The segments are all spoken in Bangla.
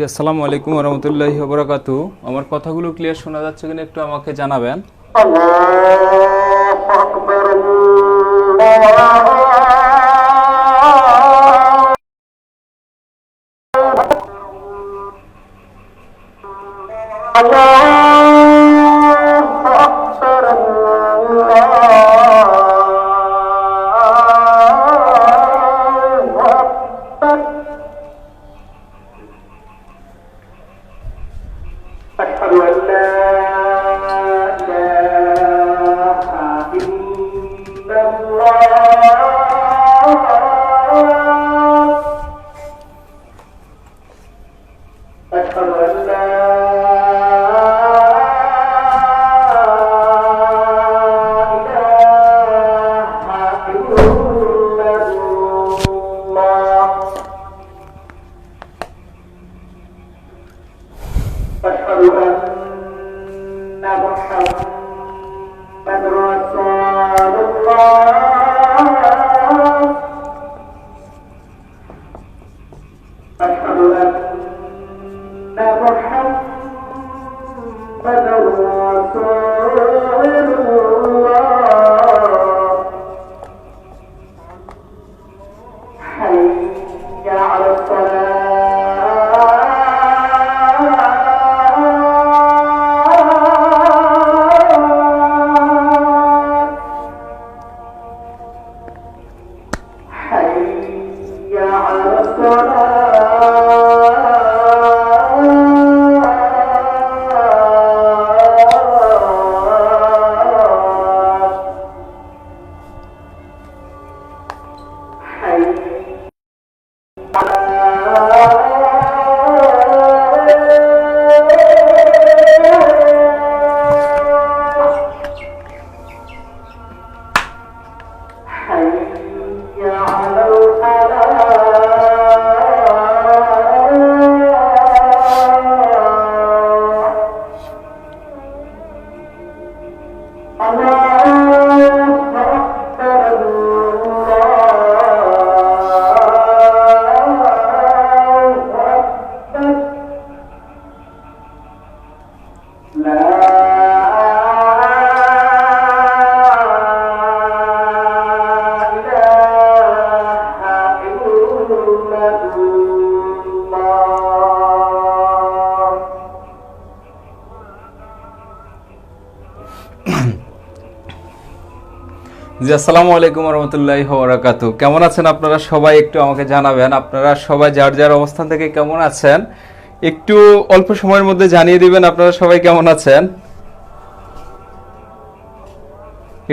জি, আসসালামু আলাইকুম রহমতুল্লাহি ওবরাকাতু। আমার কথাগুলো ক্লিয়ার শোনা যাচ্ছে কিনা একটু আমাকে জানাবেন। الله أكبر أشهد أن لا إله إلا الله أشهد أن لا إله إلا الله أشهد أن محمد رسول الله أشهد أن محمد رسول الله حي على الصلاة حي على الصلاة حي حي على الفلاح الله أكبر الله أكبر لا إله إلا الله জি, আসসালামু আলাইকুম রহমতুল্লাহি ওবরাকাতু। কেমন আছেন আপনারা সবাই একটু আমাকে জানাবেন। আপনারা সবাই যার যার অবস্থান থেকে কেমন আছেন একটু অল্প সময়ের মধ্যে জানিয়ে দিবেন আপনারা সবাই কেমন আছেন।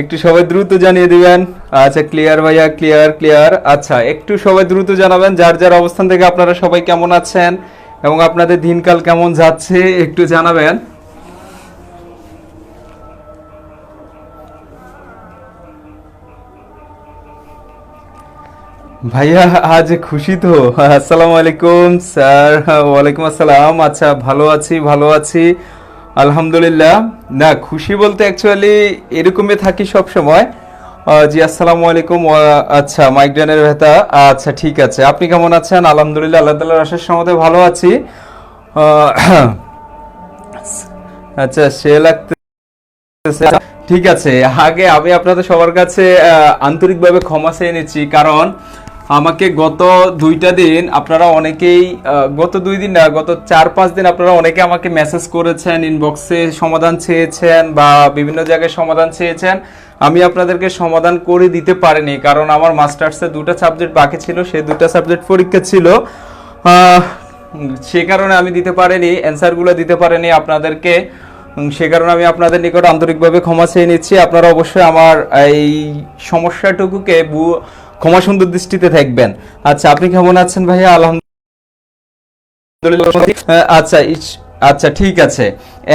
একটু সবাই দ্রুত জানিয়ে দিবেন। আচ্ছা, ক্লিয়ার ভাইয়া, ক্লিয়ার ক্লিয়ার। আচ্ছা, একটু সবাই দ্রুত জানাবেন যার যার অবস্থান থেকে আপনারা সবাই কেমন আছেন এবং আপনাদের দিনকাল কেমন যাচ্ছে একটু জানাবেন। ভাইয়া আজ খুশি তো? আসসালামু আলাইকুম স্যার। ওয়ালাইকুম আসসালাম। আচ্ছা, ভালো আছি ভালো আছি আলহামদুলিল্লাহ। না, খুশি বলতে অ্যাকচুয়ালি এরকমই থাকি সব সময়। জি, আসসালামু আলাইকুম। আচ্ছা, মাইগ্রেনের ব্যথা। আচ্ছা, ঠিক আছে। আপনি কেমন আছেন? আলহামদুলিল্লাহ, আল্লাহ তাআলার আশীর্বাদে সম্বন্ধে ভালো আছি। আহ, আচ্ছা, সে লাগতে ঠিক আছে। আগে আমি আপনাদের সবার কাছে আন্তরিকভাবে ক্ষমা চেয়ে নিচ্ছি, কারণ আমাকে গত 2টা দিন আপনারা অনেকেই গত 2 দিন না, গত 4-5 দিন আপনারা অনেকে আমাকে মেসেজ করেছেন, ইনবক্সে সমাধান চেয়েছেন বা বিভিন্ন জায়গায় সমাধান চেয়েছেন। আমি আপনাদেরকে সমাধান করে দিতে পারিনি, কারণ আমার মাস্টার্সে 2টা সাবজেক্ট বাকি ছিল, সেই 2টা সাবজেক্ট পরীক্ষা ছিল। সে কারণে আমি দিতে পারিনি, অ্যান্সারগুলো দিতে পারিনি আপনাদেরকে। সে কারণে আমি আপনাদের নিকট আন্তরিকভাবে ক্ষমা চেয়ে নিচ্ছি। আপনারা অবশ্যই আমার এই সমস্যাটুকুকে ক্ষমা সুন্দর দৃষ্টিতে দেখবেন। আচ্ছা, আপনি কেমন আছেন ভাইয়া? আলহামদুলিল্লাহ। আচ্ছা আচ্ছা, ঠিক আছে।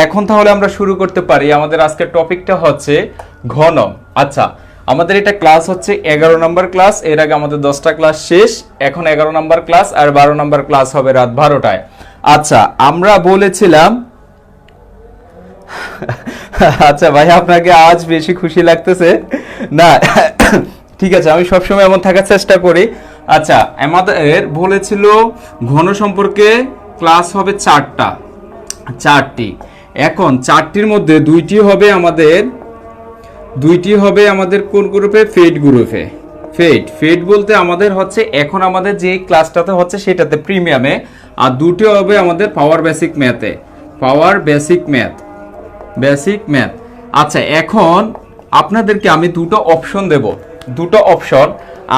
এখন তাহলে আমরা শুরু করতে পারি। আমাদের আজকের টপিকটা হচ্ছে ঘন। আচ্ছা, আমাদের এটা ক্লাস হচ্ছে 11 নম্বর ক্লাস। এর আগে আমাদের 10টা ক্লাস শেষ, এখন 11 নম্বর ক্লাস, আর 12 নম্বর ক্লাস হবে রাত 12টায়। আচ্ছা, আমরা বলেছিলাম আচ্ছা ভাই, আপনাকে আজ বেশি খুশি লাগতেছে না? ঠিক আছে, আমি সবসময় এমন থাকার চেষ্টা করি। আচ্ছা, আমাদের বলেছিল ঘন সম্পর্কে ক্লাস হবে চারটি। এখন চারটির মধ্যে দুইটি হবে আমাদের কোন গ্রুপে? ফেড গ্রুপে। ফেড বলতে আমাদের হচ্ছে এখন আমাদের যে ক্লাসটাতে হচ্ছে সেটাতে প্রিমিয়ামে, আর দুটো হবে আমাদের পাওয়ার বেসিক ম্যাথ। আচ্ছা, এখন আপনাদেরকে আমি দুটো অপশন দেব।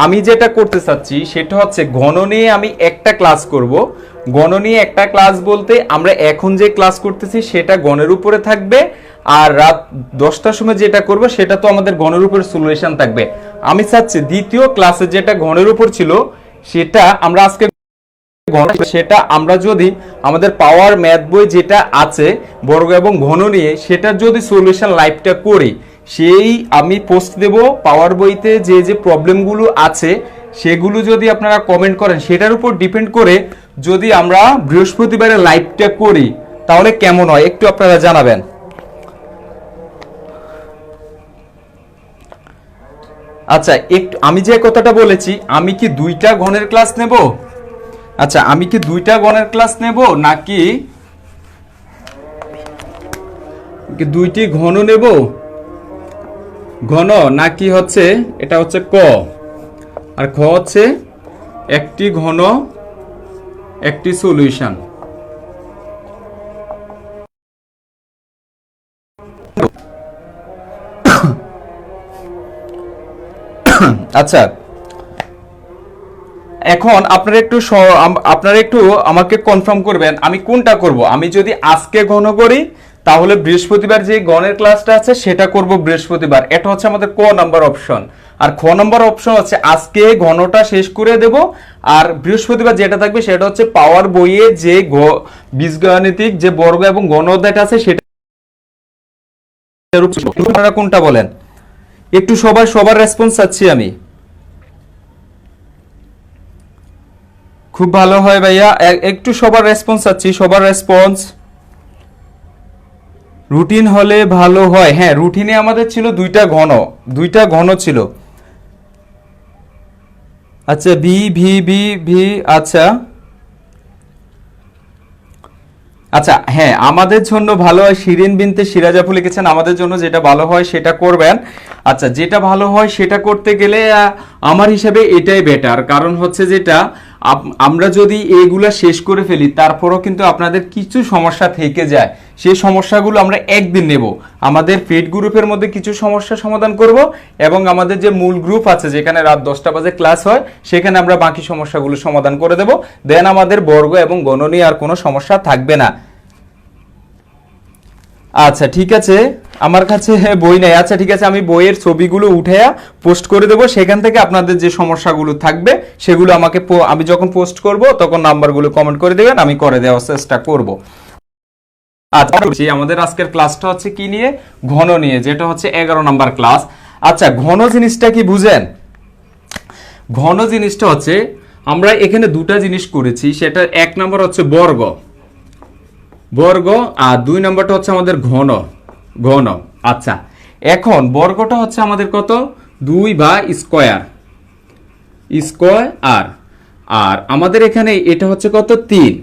আমি যেটা করতে চাচ্ছি সেটা হচ্ছে ঘন নিয়ে আমি একটা ক্লাস করব। ঘন নিয়ে একটা ক্লাস বলতে আমরা এখন যে ক্লাস করতেছি সেটা গণের উপরে থাকবে, আর রাত 10টার সময় যেটা করব সেটা তো আমাদের গণের উপর সলিউশন থাকবে। আমি চাচ্ছি দ্বিতীয় ক্লাসে যেটা গণের উপর ছিল সেটা আমরা আজকে যদি আমাদের পাওয়ার ম্যাথ বই যেটা আছে বর্গ এবং ঘন নিয়ে সেটার যদি সলিউশন লাইভটা করি, সেই আমি পোস্ট দেব পাওয়ার বইতে যে প্রবলেমগুলো আছে সেগুলো যদি আপনারা কমেন্ট করেন, সেটার উপর ডিপেন্ড করে যদি আমরা বৃহস্পতিবারে লাইভটা করি তাহলে কেমন হয় একটু আপনারা জানাবেন। আচ্ছা, একটু আমি যে কথাটা বলেছি, আমি কি দুইটা ঘনের ক্লাস নেব? আচ্ছা, আমি কি দুইটা গণের ক্লাস নেব নাকি দুইটি ঘন নেব? ঘন নাকি হচ্ছে এটা হচ্ছে ক, আর খ হচ্ছে একটি ঘন একটি সলিউশন। আচ্ছা, এখন আপনারা একটু আমাকে কনফার্ম করবেন আমি কোনটা করব। আমি যদি আজকে ঘন করি তাহলে বৃহস্পতিবার যে গণের ক্লাসটা আছে সেটা করব বৃহস্পতিবার। এটা হচ্ছে আমাদের ক নাম্বার অপশন। আর খ নাম্বার অপশন হচ্ছে আজকে ঘনটা শেষ করে দেব, আর বৃহস্পতিবার যেটা থাকবে সেটা হচ্ছে পাওয়ার বইয়ে যে বীজগাণিতিক যে বর্গ এবং ঘন অধ্যায়টা আছে সেটা। আপনারা কোনটা বলেন? একটু সবার রেসপন্স চাচ্ছি আমি। খুব ভালো হয় ভাইয়া, একটু সবার রেসপন্স চাচ্ছি, সবার রেসপন্স। রুটিন হলে ভালো হয়। হ্যাঁ, রুটিনে আমাদের ছিল দুইটা ঘন ছিল। আচ্ছা, বি ভি বি ভি। আচ্ছা হ্যাঁ, আমাদের জন্য ভালো হয় শিরিন বিনতে সিরাজ আপু লিখেছেন আমাদের জন্য যেটা ভালো হয় সেটা করবেন। আচ্ছা, যেটা ভালো হয় সেটা করতে গেলে আমার হিসাবে এটাই বেটার, কারণ হচ্ছে যেটা আমরা যদি এগুলা শেষ করে ফেলি তারপরও কিন্তু আপনাদের কিছু সমস্যা থেকে যায়, সেই সমস্যাগুলো আমরা একদিন নেব। আমাদের পেড গ্রুপের মধ্যে কিছু সমস্যা সমাধান করব এবং আমাদের যে মূল গ্রুপ আছে যেখানে রাত 10টা বাজে ক্লাস হয় সেখানে আমরা বাকি সমস্যাগুলো সমাধান করে দেব। দেন আমাদের বর্গ এবং গণ নিয়ে আর কোনো সমস্যা থাকবে না। আচ্ছা ঠিক আছে, আমার কাছে বই নেই। আচ্ছা ঠিক আছে, আমি বইয়ের ছবিগুলো উঠে পোস্ট করে দেবো, সেখান থেকে আপনাদের যে সমস্যাগুলো থাকবে সেগুলো আমাকে আমি যখন পোস্ট করব তখন নাম্বারগুলো কমেন্ট করে দেবেন, আমি করে দেওয়ার চেষ্টা করব। আচ্ছা, আমাদের আজকের ক্লাসটা হচ্ছে কি নিয়ে? ঘন নিয়ে, যেটা হচ্ছে 11 নাম্বার ক্লাস। আচ্ছা, ঘন জিনিসটা কি বুঝেন? ঘন জিনিসটা হচ্ছে আমরা এখানে দুটা জিনিস করেছি, সেটা এক নাম্বার হচ্ছে বর্গ আর দুই নাম্বারটা হচ্ছে আমাদের ঘন। আচ্ছা, এখন বর্গটা হচ্ছে আমাদের কত? 2 বা স্কয়ার আর আমাদের এখানে এটা হচ্ছে কত? 3।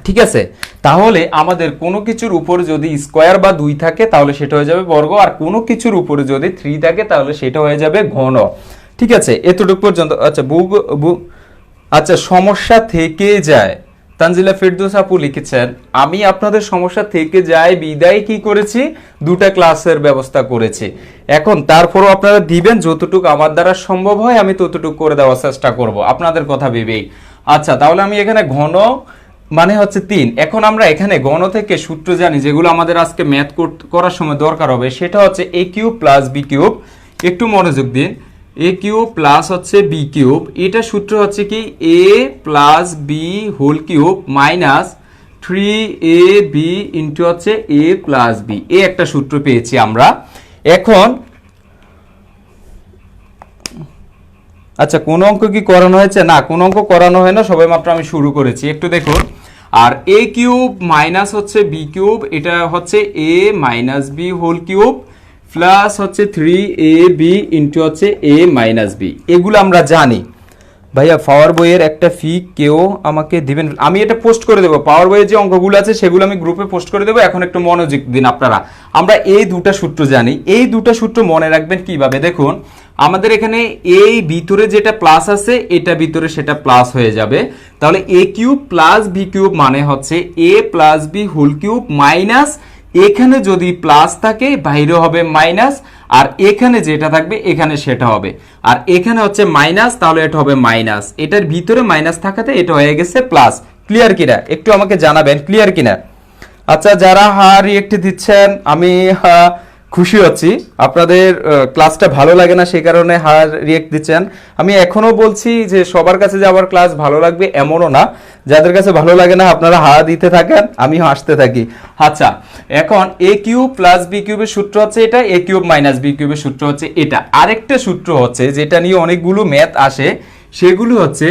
ঠিক আছে, তাহলে আমাদের কোনো কিছুর উপর যদি স্কয়ার বা 2 থাকে তাহলে সেটা হয়ে যাবে বর্গ, আর কোনো কিছুর উপরে যদি 3 থাকে তাহলে সেটা হয়ে যাবে ঘন। ঠিক আছে, এতটুকু পর্যন্ত। আচ্ছা আচ্ছা, সমস্যা থেকে যায়, তানজিলা ফেরদৌস আপু লিখেছেন আমি আপনাদের সমস্যা থেকে যায় বিদায় কি করেছি? দুটা ক্লাসের ব্যবস্থা করেছি। এখন তারপরও আপনারা দিবেন, যতটুকু আমার দ্বারা সম্ভব হয় আমি ততটুকু করে দেওয়ার চেষ্টা করব আপনাদের কথা ভেবেই। আচ্ছা, তাহলে আমি এখানে ঘন মানে হচ্ছে 3। এখন আমরা এখানে ঘন থেকে সূত্র জানি যেগুলো আমাদের আজকে ম্যাথ করার সময় দরকার হবে, সেটা হচ্ছে a cube plus b cube. একটু মনোযোগ দিন, a কিউব প্লাস হচ্ছে b কিউব, এটা সূত্র হচ্ছে কি a plus b whole cube minus 3ab into হচ্ছে a প্লাস b। এই একটা সূত্র পেয়েছি আমরা। এখন আচ্ছা, কোন অঙ্ক কি করানো হয়েছে? না, কোন অঙ্ক করানো হয় না, সবাই মাত্র আমি শুরু করেছি, একটু দেখুন। আর a কিউব মাইনাস হচ্ছে b কিউব, এটা হচ্ছে a minus b whole cube plus হচ্ছে 3ab ইন্টু হচ্ছে a মাইনাস b। এগুলো আমরা জানি। ভাইয়া পাওয়ার বইয়ের একটা ফি কেউ আমাকে দিবেন? আমি এটা পোস্ট করে দেবো, পাওয়ার বইয়ের যে অঙ্কগুলো আছে সেগুলো আমি গ্রুপে পোস্ট করে দেবো। এখন একটু মনোযোগ দিন আপনারা। আমরা এই দুটো সূত্র জানি, এই দুটো সূত্র মনে রাখবেন কিভাবে দেখুন। আমাদের এখানে এই ভিতরে যেটা প্লাস আছে এটা ভিতরে সেটা প্লাস হয়ে যাবে। তাহলে a cube plus b cube মানে হচ্ছে এ plus B whole cube minus, এখানে যদি প্লাস থাকে বাইরে হবে মাইনাস, আর এখানে যেটা থাকবে এখানে সেটা হবে, আর এখানে হচ্ছে মাইনাস, তাহলে এটা হবে মাইনাস, এটার ভিতরে মাইনাস থাকাতে এটা হয়ে গেছে প্লাস। ক্লিয়ার কিনা একটু আমাকে জানাবেন, ক্লিয়ার কিনা? আচ্ছা, যারা রিয়েক্ট দিচ্ছেন আমি খুশি হচ্ছি। আপনাদের ক্লাসটা ভালো লাগে না সেই কারণে রিয়েক্ট দিচ্ছেন। আমি এখনো বলছি যে সবার কাছে যে আমার ক্লাস ভালো লাগবে এমনও না, যাদের কাছে ভালো লাগে না আপনারা দিতে থাকেন, আমি হাসতে থাকি। আচ্ছা, এখন এ কিউব প্লাস বি কিউবের সূত্র হচ্ছে এটা, এ কিউব মাইনাস বি কিউবের সূত্র হচ্ছে এটা। আরেকটা সূত্র হচ্ছে যেটা নিয়ে অনেকগুলো ম্যাথ আসে, সেগুলো হচ্ছে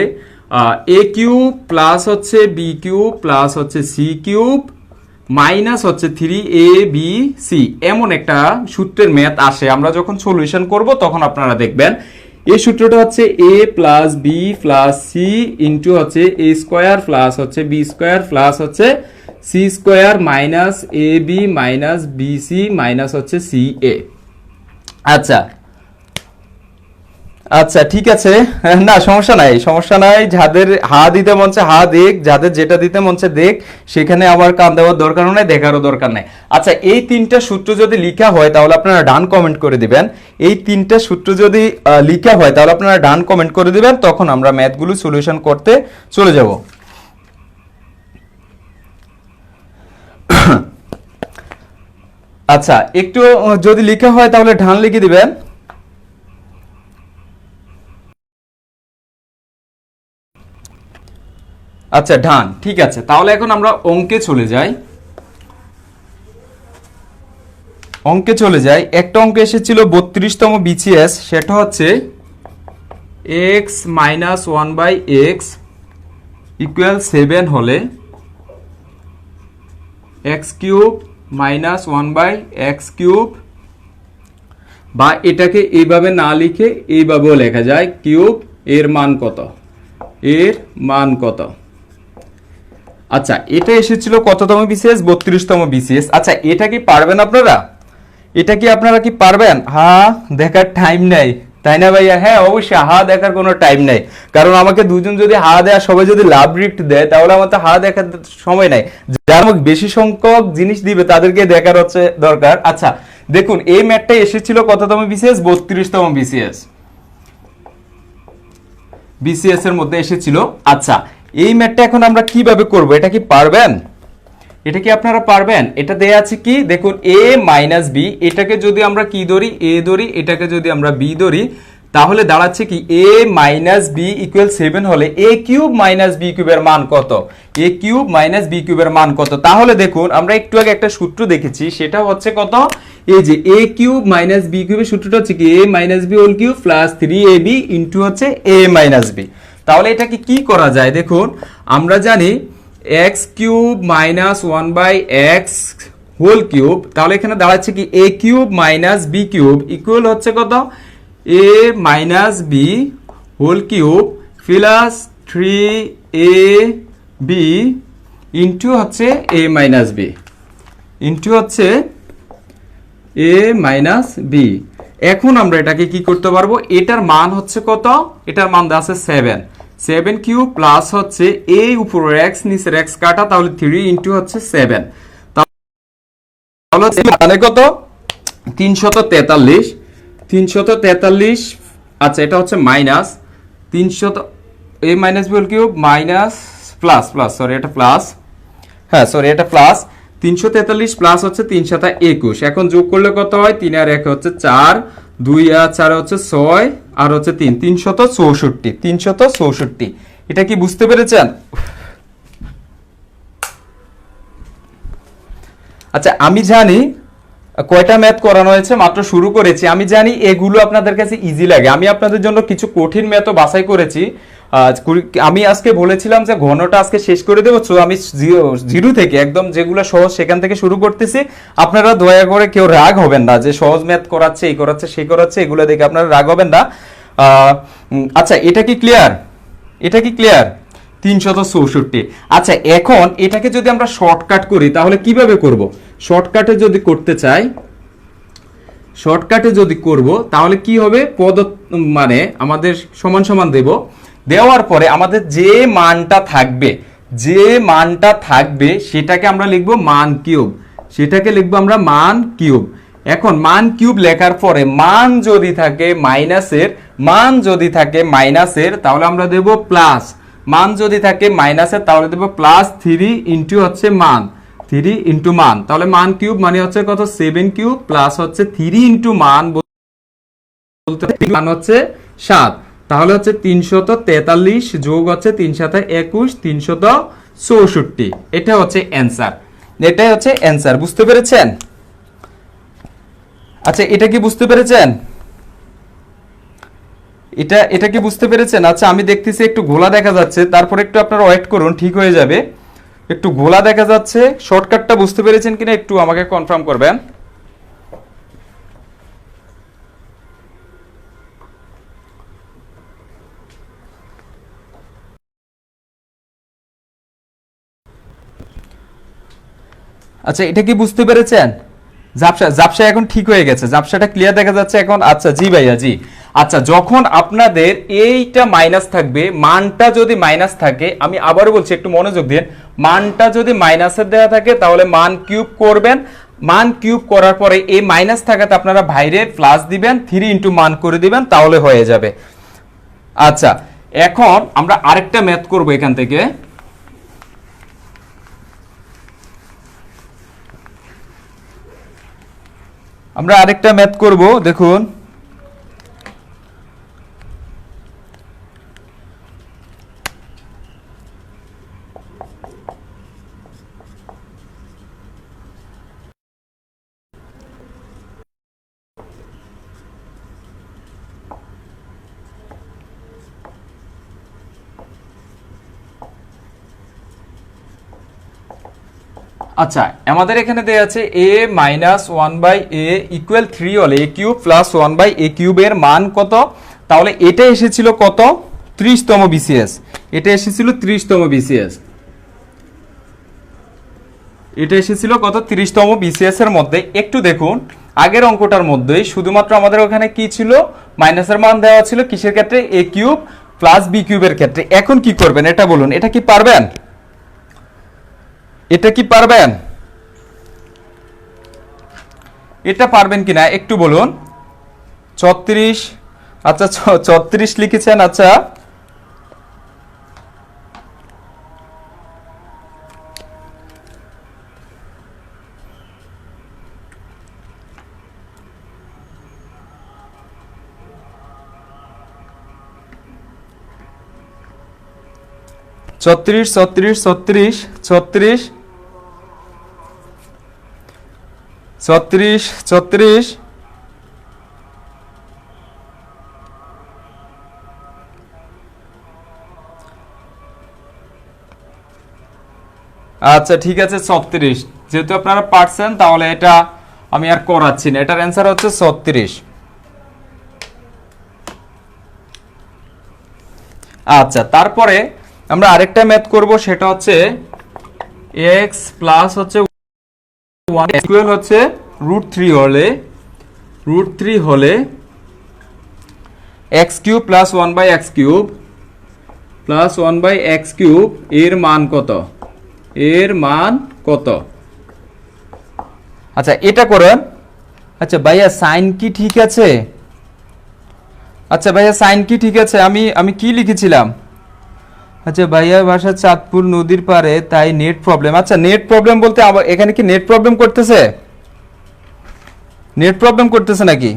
এ কিউব প্লাস হচ্ছে বি কিউব প্লাস হচ্ছে সি কিউব মাইনাস হচ্ছে 3ab এমন একটা সূত্রের ম্যাথ আসে। আমরা যখন সলিউশন করব তখন আপনারা দেখবেন এই সূত্রটা হচ্ছে a plus b plus c into হচ্ছে a স্কোয়ার প্লাস হচ্ছে বি স্কোয়ার প্লাস হচ্ছে c square minus a b minus b c minus হচ্ছে সি এ। আচ্ছা আচ্ছা ঠিক আছে, না সমস্যা নাই, সমস্যা নাই। যাদের দিতে মনছে দেখ, যাদের যেটা দিতে মনছে দেখ, সেখানে আমার কান দেওয়ার দরকার নাই, দেখারও দরকার নাই। আচ্ছা, এই তিনটা সূত্র যদি লিখা হয় তাহলে আপনারা ডান কমেন্ট করে দিবেন। এই তিনটা সূত্র যদি লিখা হয় তাহলে আপনারা ডান কমেন্ট করে দিবেন, তখন আমরা ম্যাথগুলো সলিউশন করতে চলে যাব। আচ্ছা, একটু যদি লিখা হয় তাহলে ডান লিখে দিবেন। আচ্ছা ডান, ঠিক আছে। তাহলে এখন আমরা অঙ্কে চলে যাই। একটা অঙ্ক এসেছিল 32তম বিসিএস, সেটা হচ্ছে x মাইনাস 1/x ইকুয়াল 7 হলে x cube minus 1/x cube, বা এটাকে এইভাবে না লিখে এইভাবেও লেখা যায় কিউব, এর মান কত? আচ্ছা, এটা এসেছিল কততম বিসিএস? 32তম বিসিএস। আচ্ছা, এটা কি পারবেন আপনারা? আপনারা কি পারবেন? দেখার টাইম নাই, তাই না ভাইয়া? হ্যাঁ অবশ্যই, দেখার কোনো টাইম নাই, কারণ আমাকে দুজন যদি দেয়, সবাই যদি লাভ রিক্ট দেয়, তাহলে আমার তো দেখার সময় নাই। যারা আমাকে বেশি সংখ্যক জিনিস দিবে তাদেরকে দেখার হচ্ছে দরকার। আচ্ছা দেখুন, এই ম্যাথটা এসেছিল কততম বিসিএস? 32তম বিসিএস এর মধ্যে এসেছিল। আচ্ছা, এই ম্যাথটা এখন আমরা কিভাবে করব? এটা কি পারবেন? এটা কি আপনারা পারবেন? এটা দেয়া আছে কি দেখুন, a মাইনাস বি, এটাকে যদি আমরা কি ধরি? a ধরি, এটাকে যদি আমরা b ধরি, তাহলে দাঁড়াচ্ছে কি a মাইনাস বি ইকুয়াল 7 হলে a কিউব মাইনাস বি কিউবের মান কত? a কিউব মাইনাস বি কিউবের মান কত? তাহলে দেখুন, আমরা একটু আগে একটা সূত্র দেখেছি, সেটা হচ্ছে কত? এই যে a কিউব মাইনাস বি কিউবের সূত্রটা হচ্ছে কি a minus B whole cube plus 3ab into হচ্ছে a মাইনাস বি। তাহলে এটাকে কি করা যায়? দেখুন, আমরা জানি x cube minus 1/x whole cube, তাহলে এখানে দাঁড়াচ্ছে কি a cube minus B cube equal হচ্ছে কত? a minus B whole cube plus 3ab into হচ্ছে a মাইনাস বি ইন্টু হচ্ছে a মাইনাস বি। এখন আমরা এটাকে কি করতে পারবো? এটার মান হচ্ছে কত? এটার মান দেওয়া আছে 7 কিউব প্লাস হচ্ছে a উপরে x নিচের x কাটা, তাহলে 3 ইন্টু হচ্ছে 7, তাহলে মানে কত? 343। আচ্ছা, এটা হচ্ছে minus 300 a minus B whole cube minus plus sorry এটা প্লাস, হ্যাঁ সরি এটা প্লাস 343 প্লাস হচ্ছে 3 7 21। এখন যোগ করলে কত হয়? 3 আর 1 হচ্ছে 4, 2 আর 4 হচ্ছে 6, আর হচ্ছে 3, 364। এটা কি বুঝতে পেরেছেন? আচ্ছা, আমি জানি কয়টা ম্যাথ করানো হয়েছে, মাত্র শুরু করেছি। আমি জানি এগুলো আপনাদের কাছে ইজি লাগে। আমি আপনাদের জন্য কিছু কঠিন ম্যাথও বাছাই করেছি। আমি আজকে বলেছিলাম যে ঘনটা আজকে শেষ করে দেবো, তো আমি জিরো থেকে একদম যেগুলো সহজ সেখান থেকে শুরু করতেছি। আপনারা দয়া করে কেউ রাগ হবেন না যে সহজ ম্যাথ করাচ্ছে, এই করাচ্ছে, সেই করাচ্ছে, এগুলো দেখে আপনারা রাগ হবেন না। আচ্ছা, এটা কি ক্লিয়ার? এটা কি ক্লিয়ার? 364। আচ্ছা, এখন এটাকে যদি আমরা শর্টকাট করি তাহলে কিভাবে করব? শর্টকাটে যদি করতে চাই, শর্টকাটে যদি করব তাহলে কি হবে? মানে আমাদের সমান সমান দেব, দেওয়ার পরে আমাদের যে মানটা থাকবে, যে মানটা থাকবে সেটাকে আমরা লিখব মান কিউব, সেটাকে লিখবো আমরা মান কিউব। এখন মান কিউব লেখার পরে মান যদি থাকে মাইনাসের, মান যদি থাকে মাইনাসের তাহলে আমরা দেব প্লাস, মান যদি থাকে মাইনাসের তাহলে দেব প্লাস 3 ইন্টু হচ্ছে মান, 3 ইন্টু মান, তাহলে মান কিউব মানে হচ্ছে কত? 7 কিউব প্লাস হচ্ছে 3 ইন্টু মান বলতে মান হচ্ছে 7, তাহলে হচ্ছে 343 যোগ হচ্ছে 3 7 21, 364। এটা হচ্ছে অ্যান্সার, এটাই হচ্ছে অ্যান্সার। বুঝতে পেরেছেন? আচ্ছা, এটা কি বুঝতে পেরেছেন? এটা কি বুঝতে পেরেছেন? আচ্ছা, আমি দেখতেছি একটু ঘোলা দেখা যাচ্ছে, তারপর একটু আপনারা ওয়েট করুন, ঠিক হয়ে যাবে। একটু ঘোলা দেখা যাচ্ছে, শর্টকাটটা বুঝতে পেরেছেন কিনা একটু আমাকে কনফার্ম করবেন। আচ্ছা, এটা কি বুঝতে পেরেছেন? জাবসা এখন ঠিক হয়ে গেছে, জাবসাটা ক্লিয়ার দেখা যাচ্ছে এখন। আচ্ছা জি ভাইয়া, জি। আচ্ছা, যখন আপনাদের এইটা মাইনাস থাকবে, মানটা যদি মাইনাস থাকে, আমি আবারও বলছি একটু মনোযোগ দিন, মানটা যদি মাইনাসের দেওয়া থাকে তাহলে মান কিউব করবেন, মান কিউব করার পরে এই মাইনাস থাকাতে আপনারা বাইরে প্লাস দিবেন, 3 ইন্টু মান করে দিবেন, তাহলে হয়ে যাবে। আচ্ছা, এখন আমরা আরেকটা ম্যাথ করব এখান থেকে। আমরা আরেকটা ম্যাথ করব, দেখুন। আচ্ছা, আমাদের এখানে দেয়া আছে a মাইনাস 1/a ইকুয়াল 3 হলে a কিউব প্লাস 1/a কিউবের মান কত? তাহলে এটা এসেছিল কত? 30তম বিসিএস। এটা এসেছিল 30তম বিসিএস। এটা এসেছিল কত? 30তম বিসিএস এর মধ্যে। একটু দেখুন আগের অঙ্কটার মধ্যেই শুধুমাত্র আমাদের ওখানে কি ছিল? মাইনাসের মান দেওয়া ছিল কিসের ক্ষেত্রে? a কিউব প্লাস b কিউবের ক্ষেত্রে। এখন কি করবেন এটা বলুন, এটা কি পারবেন? এটা কি পারবেন? এটা পারবেন কিনা একটু বলুন। 34, আচ্ছা 34 লিখেছেন। আচ্ছা, ছত্রিশ 34 36 36 36 36। আচ্ছা ঠিক আছে 36, যেহেতু আপনারা পারছেন তাহলে এটা আমি আর করাচ্ছি না, এটার অ্যান্সার হচ্ছে 36। আচ্ছা, তারপরে আমরা আরেকটা ম্যাথ করব, সেটা হচ্ছে x প্লাস হচ্ছে 1 ইকুয়াল হচ্ছে √3 হলে x cube plus 1/x cube plus 1/x cube এর মান কত? এর মান কত? আচ্ছা, এটা করেন। আচ্ছা ভাইয়া, সাইন কি ঠিক আছে? আচ্ছা ভাইয়া, সাইন কি ঠিক আছে? আমি কি লিখেছিলাম? আচ্ছা ভাইয়া, বাসা চাঁদপুর নদীর পারে, তাই নেট প্রবলেম। আচ্ছা, নেট প্রবলেম বলতে আবার এখানে কি নেট প্রবলেম করতেছে? নেট প্রবলেম করতেছে নাকি?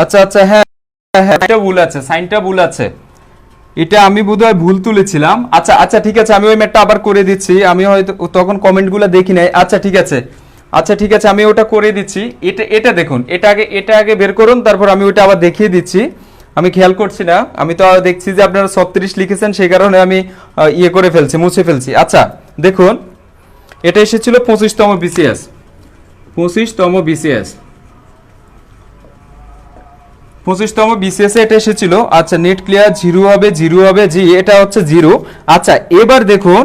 আচ্ছা আচ্ছা, হ্যাঁ হ্যাঁ, এটা ভুল আছে, সাইনটা ভুল আছে, এটা আমি বোধহয় ভুল তুলেছিলাম। আচ্ছা আচ্ছা ঠিক আছে, আমি ওই ম্যাটটা আবার করে দিচ্ছি, আমি হয়তো তখন কমেন্টগুলো দেখি নাই। আচ্ছা ঠিক আছে, আচ্ছা ঠিক আছে, আমি ওটা করে দিচ্ছি। এটা দেখুন, এটা আগে বের করুন, তারপর আমি ওটা আবার দেখিয়ে দিচ্ছি। আমি খেয়াল করছি না, আমি তো দেখছি যে আপনারা 36 লিখেছেন, সেই কারণে আমি ইয়ে করে ফেলছি, মুছে ফেলছি। আচ্ছা দেখুন, এটা এসেছিল 25তম বিসিএস, 25তম বিসিএস, 25তম বিসিএস এ এটা এসেছিল। আচ্ছা নেট ক্লিয়ার, জিরো হবে, জিরো হবে, জি এটা হচ্ছে জিরো। আচ্ছা এবার দেখুন,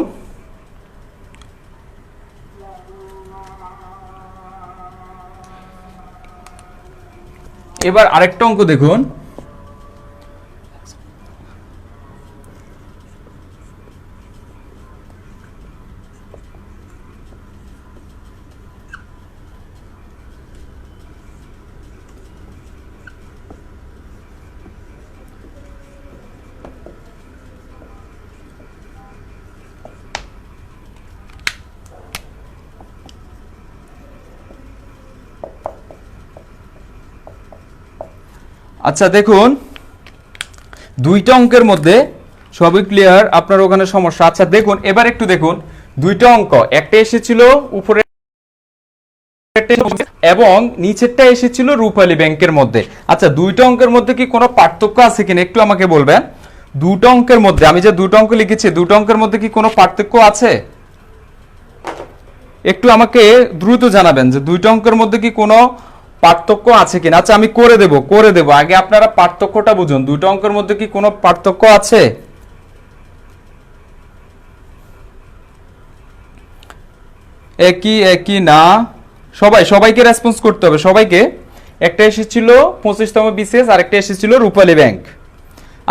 এবার আরেকটা অঙ্ক দেখুন। আচ্ছা দেখুন, দুইটা অঙ্কের মধ্যে সবই ক্লিয়ার, আপনার ওখানে সমস্যা। আচ্ছা দেখুন, এবার একটু দেখুন, দুইটা অঙ্ক, একটা এসেছিল উপরে এবং নিচেরটা এসেছিল রূপালী ব্যাংকের মধ্যে। আচ্ছা দুইটা অঙ্কের মধ্যে কি কোনো পার্থক্য আছে কিনা একটু আমাকে বলবেন। দুটো অঙ্কের মধ্যে, আমি যে দুটো অঙ্ক লিখেছি, দুটো অঙ্কের মধ্যে কি কোনো পার্থক্য আছে? একটু আমাকে দ্রুত জানাবেন যে দুইটা অঙ্কের মধ্যে কি কোনো পার্থক্য আছে কিনা। আচ্ছা আমি করে দেব, আগে আপনারা পার্থক্যটা বুঝুন, দুটো অঙ্কের মধ্যে কি কোনো পার্থক্য আছে? একই একই না, সবাইকে রেসপন্স করতে হবে, সবাইকে। একটা এসেছিল 25তম বিসিএস, আর একটা এসেছিল রূপালী ব্যাংক।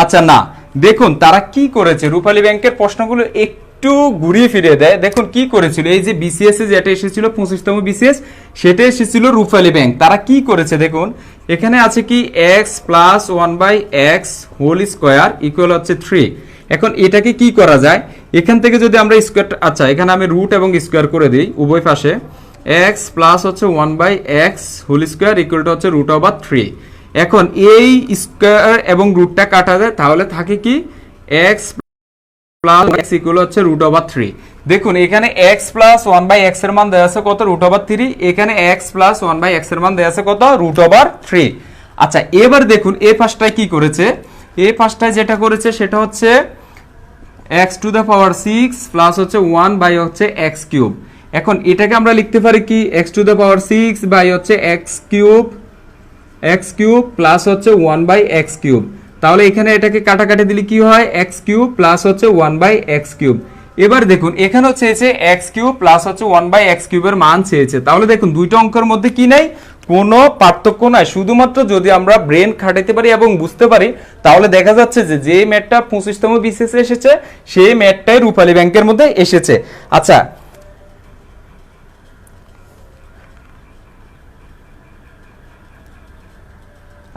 আচ্ছা না, দেখুন তারা কি করেছে, রূপালী ব্যাংকের প্রশ্নগুলো একটু ঘুরিয়ে ফিরিয়ে দেয়। দেখুন কি করেছিল, এই যে বিসিএস এ যেটা এসেছিল 25তম বিসিএস, সেটা এসেছিল রূপালী ব্যাংক। তারা কি করেছে দেখুন, এখানে আছে কি x plus 1/x whole square equal হচ্ছে 3। এখন এটাকে কি করা যায়, এখান থেকে যদি আমরা স্কোয়ার, আচ্ছা এখানে আমি রুট এবং স্কোয়ার করে দিই উভয় পাশে, এক্স প্লাস হচ্ছে 1/x whole square equal to হচ্ছে √3। এখন এই স্কোয়ার এবং রুটটা কাটা যায়, তাহলে থাকে কি এক্স প্লাস এক্স ইকুয়াল হচ্ছে √3। দেখুন এখানে এক্স প্লাস 1/x এর মান দেওয়া আছে কত, √3। এখানে এক্স প্লাস 1/x এর মান দেওয়া আছে কত, √3। আচ্ছা এবার দেখুন এই পাশটায় কি করেছে, এই পাশটায় যেটা করেছে সেটা হচ্ছে x⁶ প্লাস হচ্ছে 1/x³। এখন এটাকে আমরা লিখতে পারি কি x⁶ প্লাস হচ্ছে 1/x³ তাহলে এখানে এটাকে কাটাকাটি দিলে কি হয়, x³ প্লাস হচ্ছে 1/x³। এবার দেখুন এখানে চেয়েছে x³ প্লাস হচ্ছে 1/x³ এর মান চেয়েছে। তাহলে দেখুন দুইটা অঙ্কের মধ্যে কি নাই, কোনো পার্থক্য নাই। শুধুমাত্র যদি আমরা ব্রেন খাটাইতে পারি এবং বুঝতে পারি, তাহলে দেখা যাচ্ছে যে যে ম্যাথটা 25তম বিসিএস এসেছে সেই ম্যাথটাই রূপালী ব্যাংকের মধ্যে এসেছে। আচ্ছা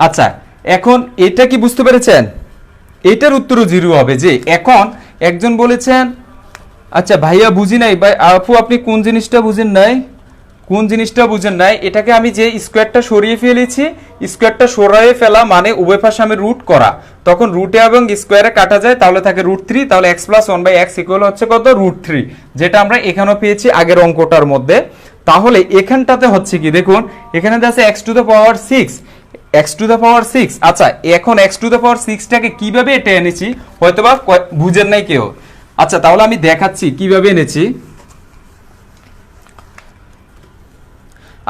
আচ্ছা এখন এটা কি বুঝতে পেরেছেন, এটার উত্তরও জিরো হবে। যে এখন একজন বলেছেন, আচ্ছা ভাইয়া বুঝি নাই, ভাই আপু আপনি কোন জিনিসটা বুঝেন নাই, এটাকে আমি যে স্কোয়ারটা সরিয়ে ফেলেছি, স্কোয়ারটা সরিয়ে ফেলা মানে উভয় পাশে আমি রুট করা, তখন রুটে এবং স্কোয়ারে কাটা যায়, তাহলে থাকে √3। তাহলে x প্লাস 1/x ইকুয়াল হচ্ছে কত, √3, যেটা আমরা এখানেও পেয়েছি আগের অঙ্কটার মধ্যে। তাহলে এখানটাতে হচ্ছে কি দেখুন, এখানে আছে x⁶। আচ্ছা এখন x⁶ টাকে কিভাবে এটা এনেছি হয়তোবা বুঝেন নাই কেউ। আচ্ছা তাহলে আমি দেখাচ্ছি কিভাবে এনেছি।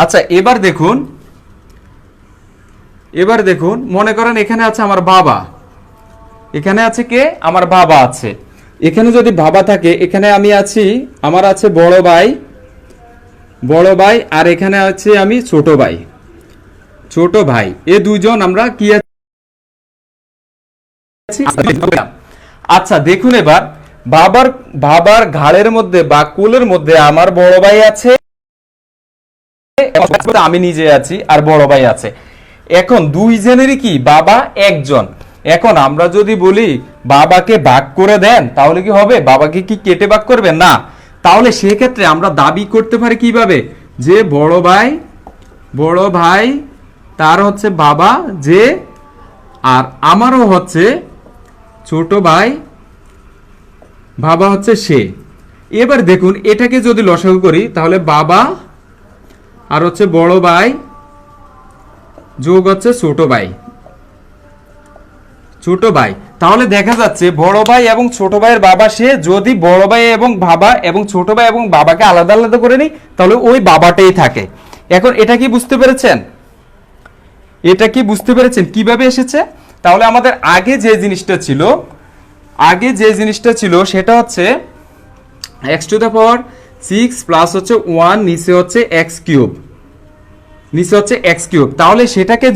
আচ্ছা এবার দেখুন মনে করেন এখানে আছে আমার বাবা, এখানে আছে কে, আমার বাবা আছে। এখানে যদি বাবা থাকে, এখানে আমি আছি, আমার আছে বড় ভাই, আর এখানে আছে আমি ছোট ভাই। এই দুইজন আমরা কি আছি। আচ্ছা দেখুন এবার বাবার ঘাড়ের মধ্যে বা কোলের মধ্যে আমার বড় ভাই আছে, আমি নিজে আছি, আর বড় ভাই আছে। এখন দুইজনেরই কি বাবা একজন। এখন আমরা যদি বলি বাবাকে ভাগ করে দেন, তাহলে কি হবে, বাবাকে কি কেটে ভাগ করবেন না। তাহলে সেক্ষেত্রে আমরা দাবি করতে পারি কিভাবে, যে বড় ভাই তার হচ্ছে বাবা যে, আর আমারও হচ্ছে ছোট ভাই বাবা হচ্ছে সে। এবার দেখুন এটাকে যদি লসাগু করি, তাহলে বাবা আর হচ্ছে বড় ভাই যোগ হচ্ছে ছোট ভাই, ছোট ভাই। তাহলে দেখা যাচ্ছে বড় ভাই এবং ছোট ভাইয়ের বাবা সে, যদি বড় ভাই এবং বাবা এবং ছোট ভাই এবং বাবাকে আলাদা আলাদা করে নিই তাহলে ওই বাবাটাই থাকে। এখন এটা কি বুঝতে পেরেছেন? এটা কি বুঝতে পেরেছেন কিভাবে এসেছে? তাহলে আমাদের আগে যে জিনিসটা ছিল সেটা হচ্ছে x two the power 6 plus হচ্ছে 1, নিচে হচ্ছে এক্স কিউব। তাহলে সেটাকে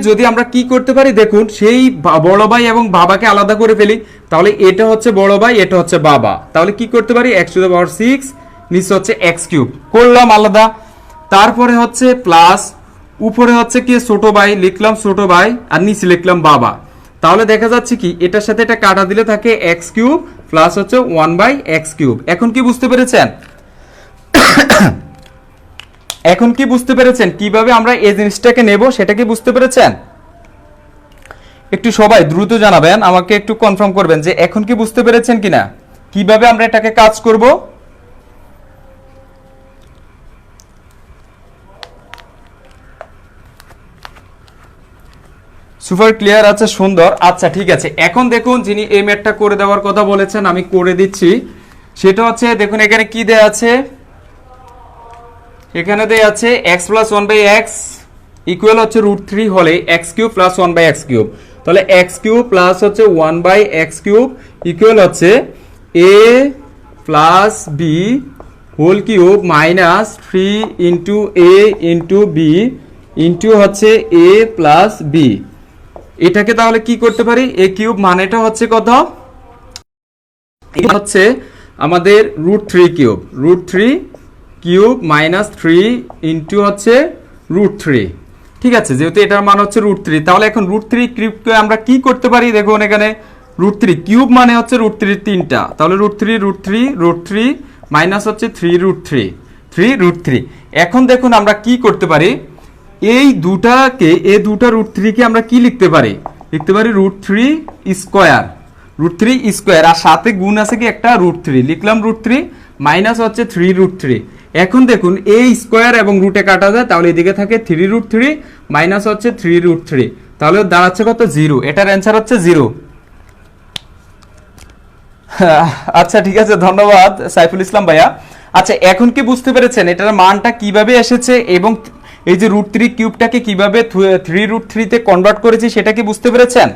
যদি আমরা কি করতে পারি, দেখুন সেই বড় ভাই এবং বাবাকে আলাদা করে ফেলি, তাহলে এটা হচ্ছে বড় ভাই, এটা হচ্ছে বাবা। তাহলে কি করতে পারি, এক্স টু দ্য পাওয়ার 6 নিচে হচ্ছে এক্স কিউব করলাম আলাদা। তারপরে হচ্ছে প্লাস, উপরে হচ্ছে কি ছোট ভাই, লিখলাম ছোট ভাই, আর নিচে লিখলাম বাবা। তাহলে দেখা যাচ্ছে কি এটার সাথে এটা কাটা দিলে থাকে এক্স কিউব প্লাস হচ্ছে 1/x কিউব। এখন কি বুঝতে পেরেছেন? এখন কি বুঝতে পেরেছেন কিভাবে আমরা এই জিনিসটাকে নেব, সেটা কি বুঝতে পেরেছেন? একটু সবাই দ্রুত জানাবেন, আমাকে একটু কনফার্ম করবেন যে এখন কি বুঝতে পেরেছেন কিনা, কিভাবে আমরা এটাকে কাজ করব। সুপার ক্লিয়ার আছে, সুন্দর। আচ্ছা ঠিক আছে, এখন দেখুন যিনি এই ম্যাথটা করে দেওয়ার কথা বলেছেন আমি করে দিচ্ছি। সেটা হচ্ছে দেখুন এখানে কি দেয়া আছে, এখানে দেয়া আছে x প্লাস 1/x ইকুয়াল হচ্ছে √3 হলে x cube plus 1/x cube. তাহলে x কিউব প্লাস হচ্ছে 1/x কিউব ইকুয়াল হচ্ছে a plus b whole cube minus 3 into a into b into হচ্ছে a প্লাস b। এটাকে তাহলে কি করতে পারি, a কিউব মানেটা হচ্ছে কত, এটা হচ্ছে আমাদের √3 কিউব মাইনাস 3 ইন্টু হচ্ছে √3। ঠিক আছে, যেহেতু এটার মান হচ্ছে √3, তাহলে এখন √3 কিউবকে আমরা কি করতে পারি, দেখুন এখানে √3 কিউব মানে হচ্ছে √3 তিনটা, তাহলে √3 মাইনাস হচ্ছে 3 √3। এখন দেখুন আমরা কি করতে পারি, এই দুটা √3 কে আমরা কি লিখতে পারি, √3 স্কোয়ার, আর সাথে গুণ আছে কি একটা √3, লিখলাম √3 মাইনাস হচ্ছে 3 √3। এখন দেখুন এই স্কোয়ার এবং রুটে কাটা যায়, তাহলে এদিকে থাকে 3 √3 মাইনাস হচ্ছে 3 √3, তাহলে দাঁড়াচ্ছে কত, 0। এটার অ্যান্সার হচ্ছে 0। আচ্ছা ঠিক আছে, ধন্যবাদ সাইফুল ইসলাম ভাইয়া। আচ্ছা এখন কি বুঝতে পেরেছেন এটার মানটা কিভাবে এসেছে এবং এই যে √3 কিউবটাকে কিভাবে 3 তে কনভার্ট করেছি সেটা কি বুঝতে পেরেছেন?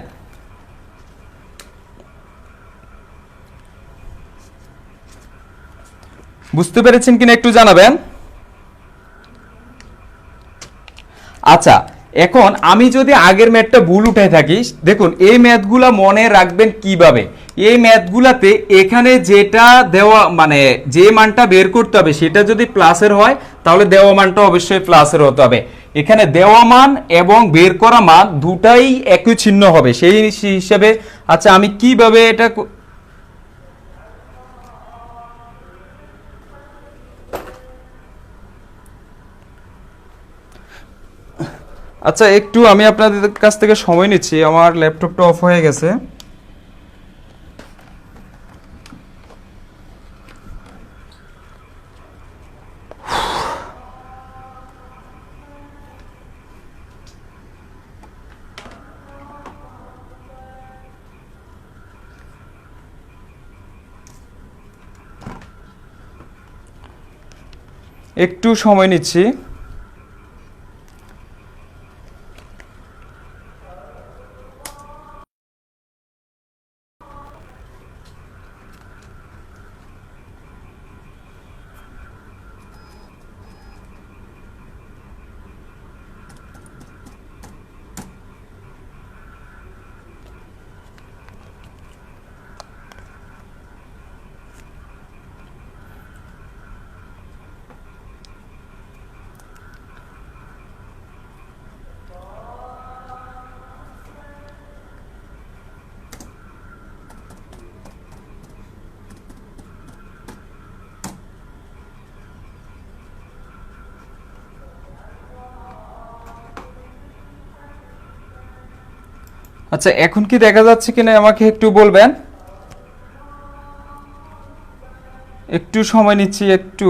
বুঝতে পেরেছেন কিনা একটু জানাবেন। আচ্ছা এখন আমি যদি আগের ম্যাথটা ভুল উঠাই থাকি, দেখুন এই ম্যাথগুলা মনে রাখবেন কিভাবে, এই ম্যাথগুলাতে এখানে যেটা দেওয়া মানে যে মানটা বের করতে হবে সেটা যদি প্লাসের হয় তাহলে দেওয়া মানটা অবশ্যই প্লাসের হতে হবে। এখানে দেওয়া মান এবং বের করা মান দুটাই একই চিহ্ন হবে, সেই হিসেবে আচ্ছা আমি কিভাবে এটা, আচ্ছা একটু আমি আপনাদের কাছ থেকে সময় নিচ্ছি, আমার ল্যাপটপটা অফ হয়ে গেছে। একটু সময় নিচ্ছি। আচ্ছা এখন কি দেখা যাচ্ছে কিনা আমাকে একটু বলবেন, একটু সময় নিচ্ছি, একটু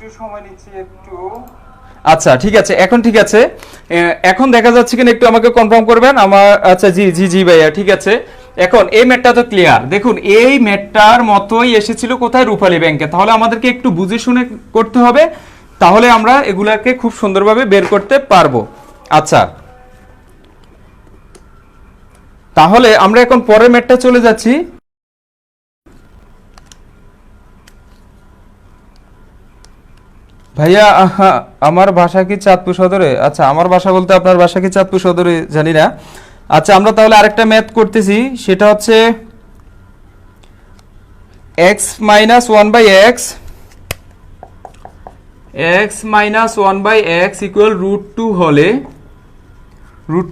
একটু সময় নিচ্ছি একটু। আচ্ছা ঠিক আছে, এখন ঠিক আছে। এখন দেখা যাচ্ছে কিনা একটু আমাকে কনফার্ম করবেন আমার। আচ্ছা জি জি জি ভাইয়া ঠিক আছে। এখন এই ম্যাটটা তো ক্লিয়ার। দেখুন এই ম্যাটটার মতোই এসেছিল কোথায়, রূপালী ব্যাংকে। তাহলে আমাদেরকে একটু বুঝে শুনে করতে হবে, তাহলে আমরা এগুলাকে খুব সুন্দরভাবে বের করতে পারবো। আচ্ছা তাহলে আমরা এখন পরের ম্যাটটা চলে যাচ্ছি। ভাইয়া আমার বাসা কি চাঁদপুর সদরে? আচ্ছা আমার বাসা বলতে আপনার বাসা কি চাঁদপুর সদরে জানি না। আচ্ছা আমরা তাহলে আরেকটা ম্যাথ করতেছি, সেটা হচ্ছে x minus one by x equal root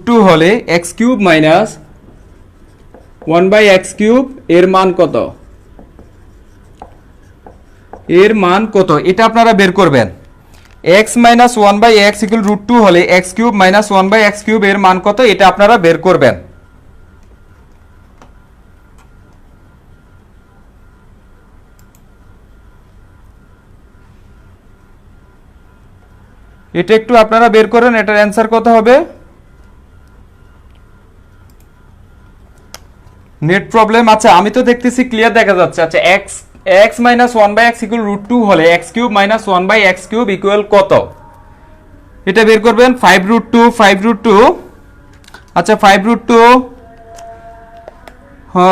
two হলে x cube minus one by x cube এর মান কত? এর মান কত এটা আপনারা বের করবেন। x minus one by x equal root two হলে x cube minus one by x cube এর মান কত এটা আপনারা বের করবেন। এটা একটু আপনারা বের করেন, এটার অ্যান্সার কত হবে? Net problem. আচ্ছা আমি তো দেখতেছি ক্লিয়ার দেখা যাচ্ছে। আচ্ছা x minus one by x equal root two হলে x cube minus one by x cube equal কত এটা বের করবেন। ফাইভ রুট টু আচ্ছা ফাইভ রুট টু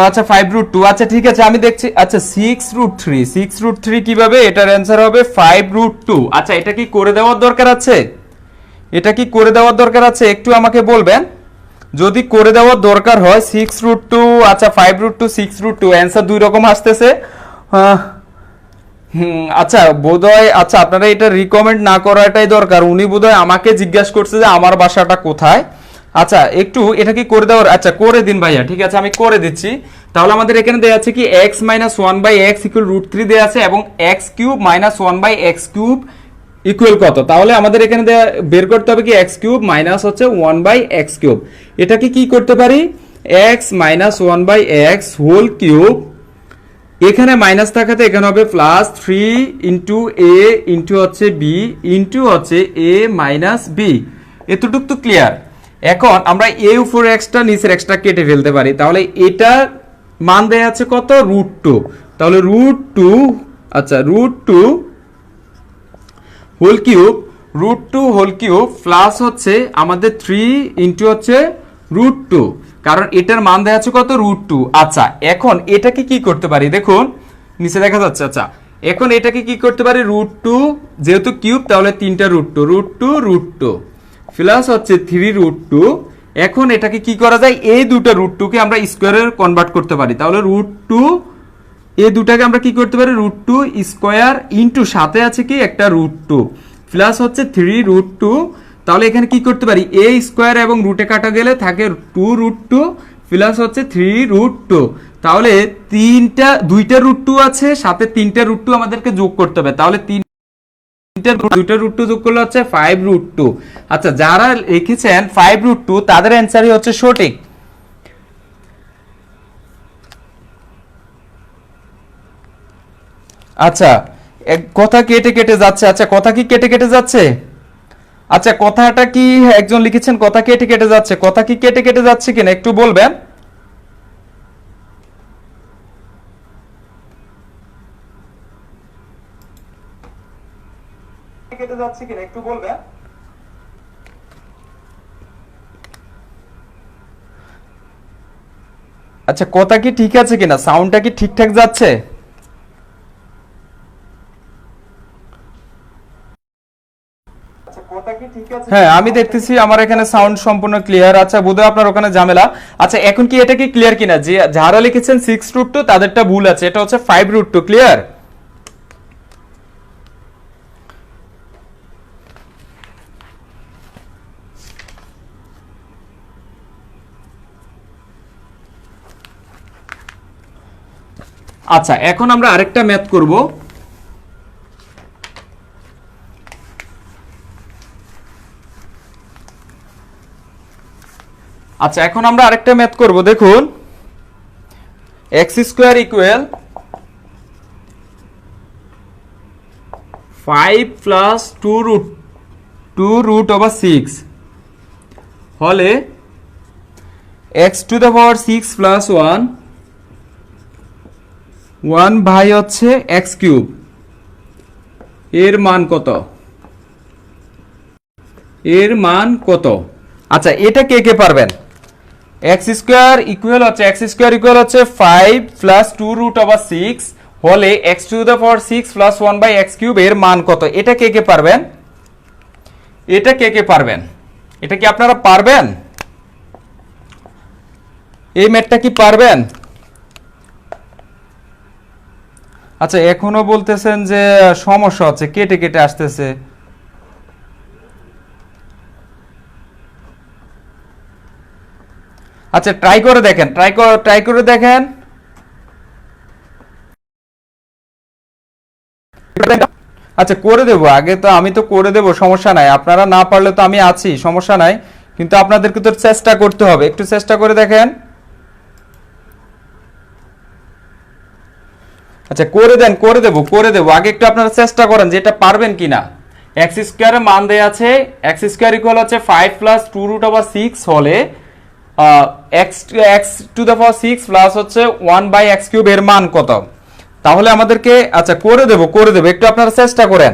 আচ্ছা ফাইভ রুট টু আচ্ছা ঠিক আছে আমি দেখছি। আচ্ছা সিক্স রুট থ্রি কিভাবে? এটার অ্যান্সার হবে ফাইভ রুট টু। আচ্ছা এটা কি করে দেওয়ার দরকার আছে? একটু আমাকে বলবেন যদি করে দেওয়ার দরকার হয়। সিক্স রুট টু আচ্ছা five root two six root two answer দুই রকম আসতেছে। আচ্ছা বোধহয় আচ্ছা আপনারা এটা রিকমেন্ড না করাটাই দরকার। উনি বোধহয় আমাকে জিজ্ঞাসা করছে যে আমার বাসাটা কোথায়। আচ্ছা একটু এটা কি করে দেওয়ার? আচ্ছা করে দিন ভাইয়া, ঠিক আছে আমি করে দিচ্ছি। তাহলে আমাদের এখানে দেওয়া আছে কি x minus one by x equal root three দেওয়া আছে এবং x cube minus one by x cube equal কত? তাহলে আমাদের এখানে বের করতে হবে কি এক্স কিউব মাইনাস হচ্ছে ওয়ান বাই এক্স কিউব। এটাকে কি করতে পারি? X minus one by x whole cube, এখানে মাইনাস থাকাতে এখানে হবে plus three into A into হচ্ছে বি ইন্টু হচ্ছে এ মাইনাস বি। এতটুক তো ক্লিয়ার। এখন আমরা এ উপর এক্সটা নিচের এক্সটা কেটে ফেলতে পারি। তাহলে এটা মান দেয়া আছে কত? Root two. তাহলে রুট টু আচ্ছা root two whole cube plus হচ্ছে আমাদের থ্রি ইন্টু হচ্ছে রুট টু, কারণ এটার মান দেওয়া আছে কত? Root two. আচ্ছা এখন এটাকে কি করতে পারি? দেখুন নিচে দেখা যাচ্ছে। আচ্ছা এখন এটাকে কি করতে পারি? রুট টু যেহেতু কিউব তাহলে তিনটা রুট টু প্লাস হচ্ছে থ্রি রুট টু। এখন এটাকে কি করা যায়? এই দুটো রুট টুকে আমরা স্কোয়ারে কনভার্ট করতে পারি। তাহলে রুট টু এই দুটাকে আমরা কি করতে পারি? রুট টু স্কোয়ার ইন্টু সাথে আছে কি একটা রুট টু প্লাস হচ্ছে থ্রি রুট টু। তাহলে এখানে কি করতে পারি? এ স্কোয়ার এবং রুটে কাটা গেলে থাকে টু রুট টু প্লাস হচ্ছে থ্রি রুট টু। তাহলে দুইটা রুট টু আছে, সাথে তিনটা রুট টু আমাদেরকে যোগ করতে হবে। তাহলে দুইটা রুট টু যোগ করলে হচ্ছে ফাইভ রুট টু। আচ্ছা যারা লিখেছেন ফাইভ রুট টু তাদের অ্যান্সারই হচ্ছে সঠিক। আচ্ছা কথা কেটে কেটে যাচ্ছে। আচ্ছা কথা কি কেটে কেটে যাচ্ছে? আচ্ছা কথাটা কি একজন লিখেছেন কথা কেটে কেটে যাচ্ছে? কথা কি কেটে কেটে যাচ্ছে কিনা একটু বলবেন। কেটে যাচ্ছে কিনা একটু বলবেন। আচ্ছা কথা কি ঠিক আছে কিনা? সাউন্ডটা কি ঠিকঠাক যাচ্ছে? হ্যাঁ আমি দেখতেছি আমার এখানে সাউন্ড সম্পূর্ণ ক্লিয়ার। আচ্ছা বোধহয় আপনার ওখানে ঝামেলা। আচ্ছা এখন কি এটা কি ক্লিয়ার কিনা যে যারা লিখেছেন সিক্স রুট টু তাদেরটা ভুল আছে, এটা হচ্ছে ফাইভ রুট টু। ক্লিয়ার? আচ্ছা এখন আমরা আরেকটা ম্যাথ করব। আচ্ছা এখন আমরা আরেকটা ম্যাথ করব। দেখুন এক্স স্কোয়ার ইকুয়াল 5 প্লাস 2√6 হলে x to the power 6 plus 1 ভাই হচ্ছে x কিউব এর মান কত? এর মান কত? আচ্ছা এটা কে কে পারবেন? x স্কয়ার ইকুয়াল হচ্ছে 5 প্লাস 2√6 হলে x to the power 6 plus 1 by x cube এর মান কত? এটা কে কে পারবেন? এটা কে কে পারবেন? এটা কি আপনারা পারবেন? এই ম্যাথটা কি পারবেন? আচ্ছা এখনো বলতেছেন যে সমস্যা হচ্ছে, কেটে কেটে আসতেছে। আচ্ছা ট্রাই করে দেখেন, ট্রাই করে দেখেন। আচ্ছা করে দেবো, আগে তো আমি তো করে দেবো, সমস্যা নাই। আপনারা না পারলে তো আমি আছি, সমস্যা নাই, কিন্তু আপনাদেরকে তো চেষ্টা করতে হবে। একটু চেষ্টা করে দেখেন। আচ্ছা করে দেবো, আগে একটু আপনারা চেষ্টা করেন যে এটা পারবেন কিনা। এক্স স্কোয়ারের মান দেয়া আছে, এক্স স্কোয়ার ইকুয়াল হচ্ছে 5 প্লাস 2√6 হলে x to the power 6 plus হচ্ছে 1 বাই x কিউব এর মান কত? তাহলে আমাদেরকে আচ্ছা করে দেবো, একটু আপনারা চেষ্টা করেন,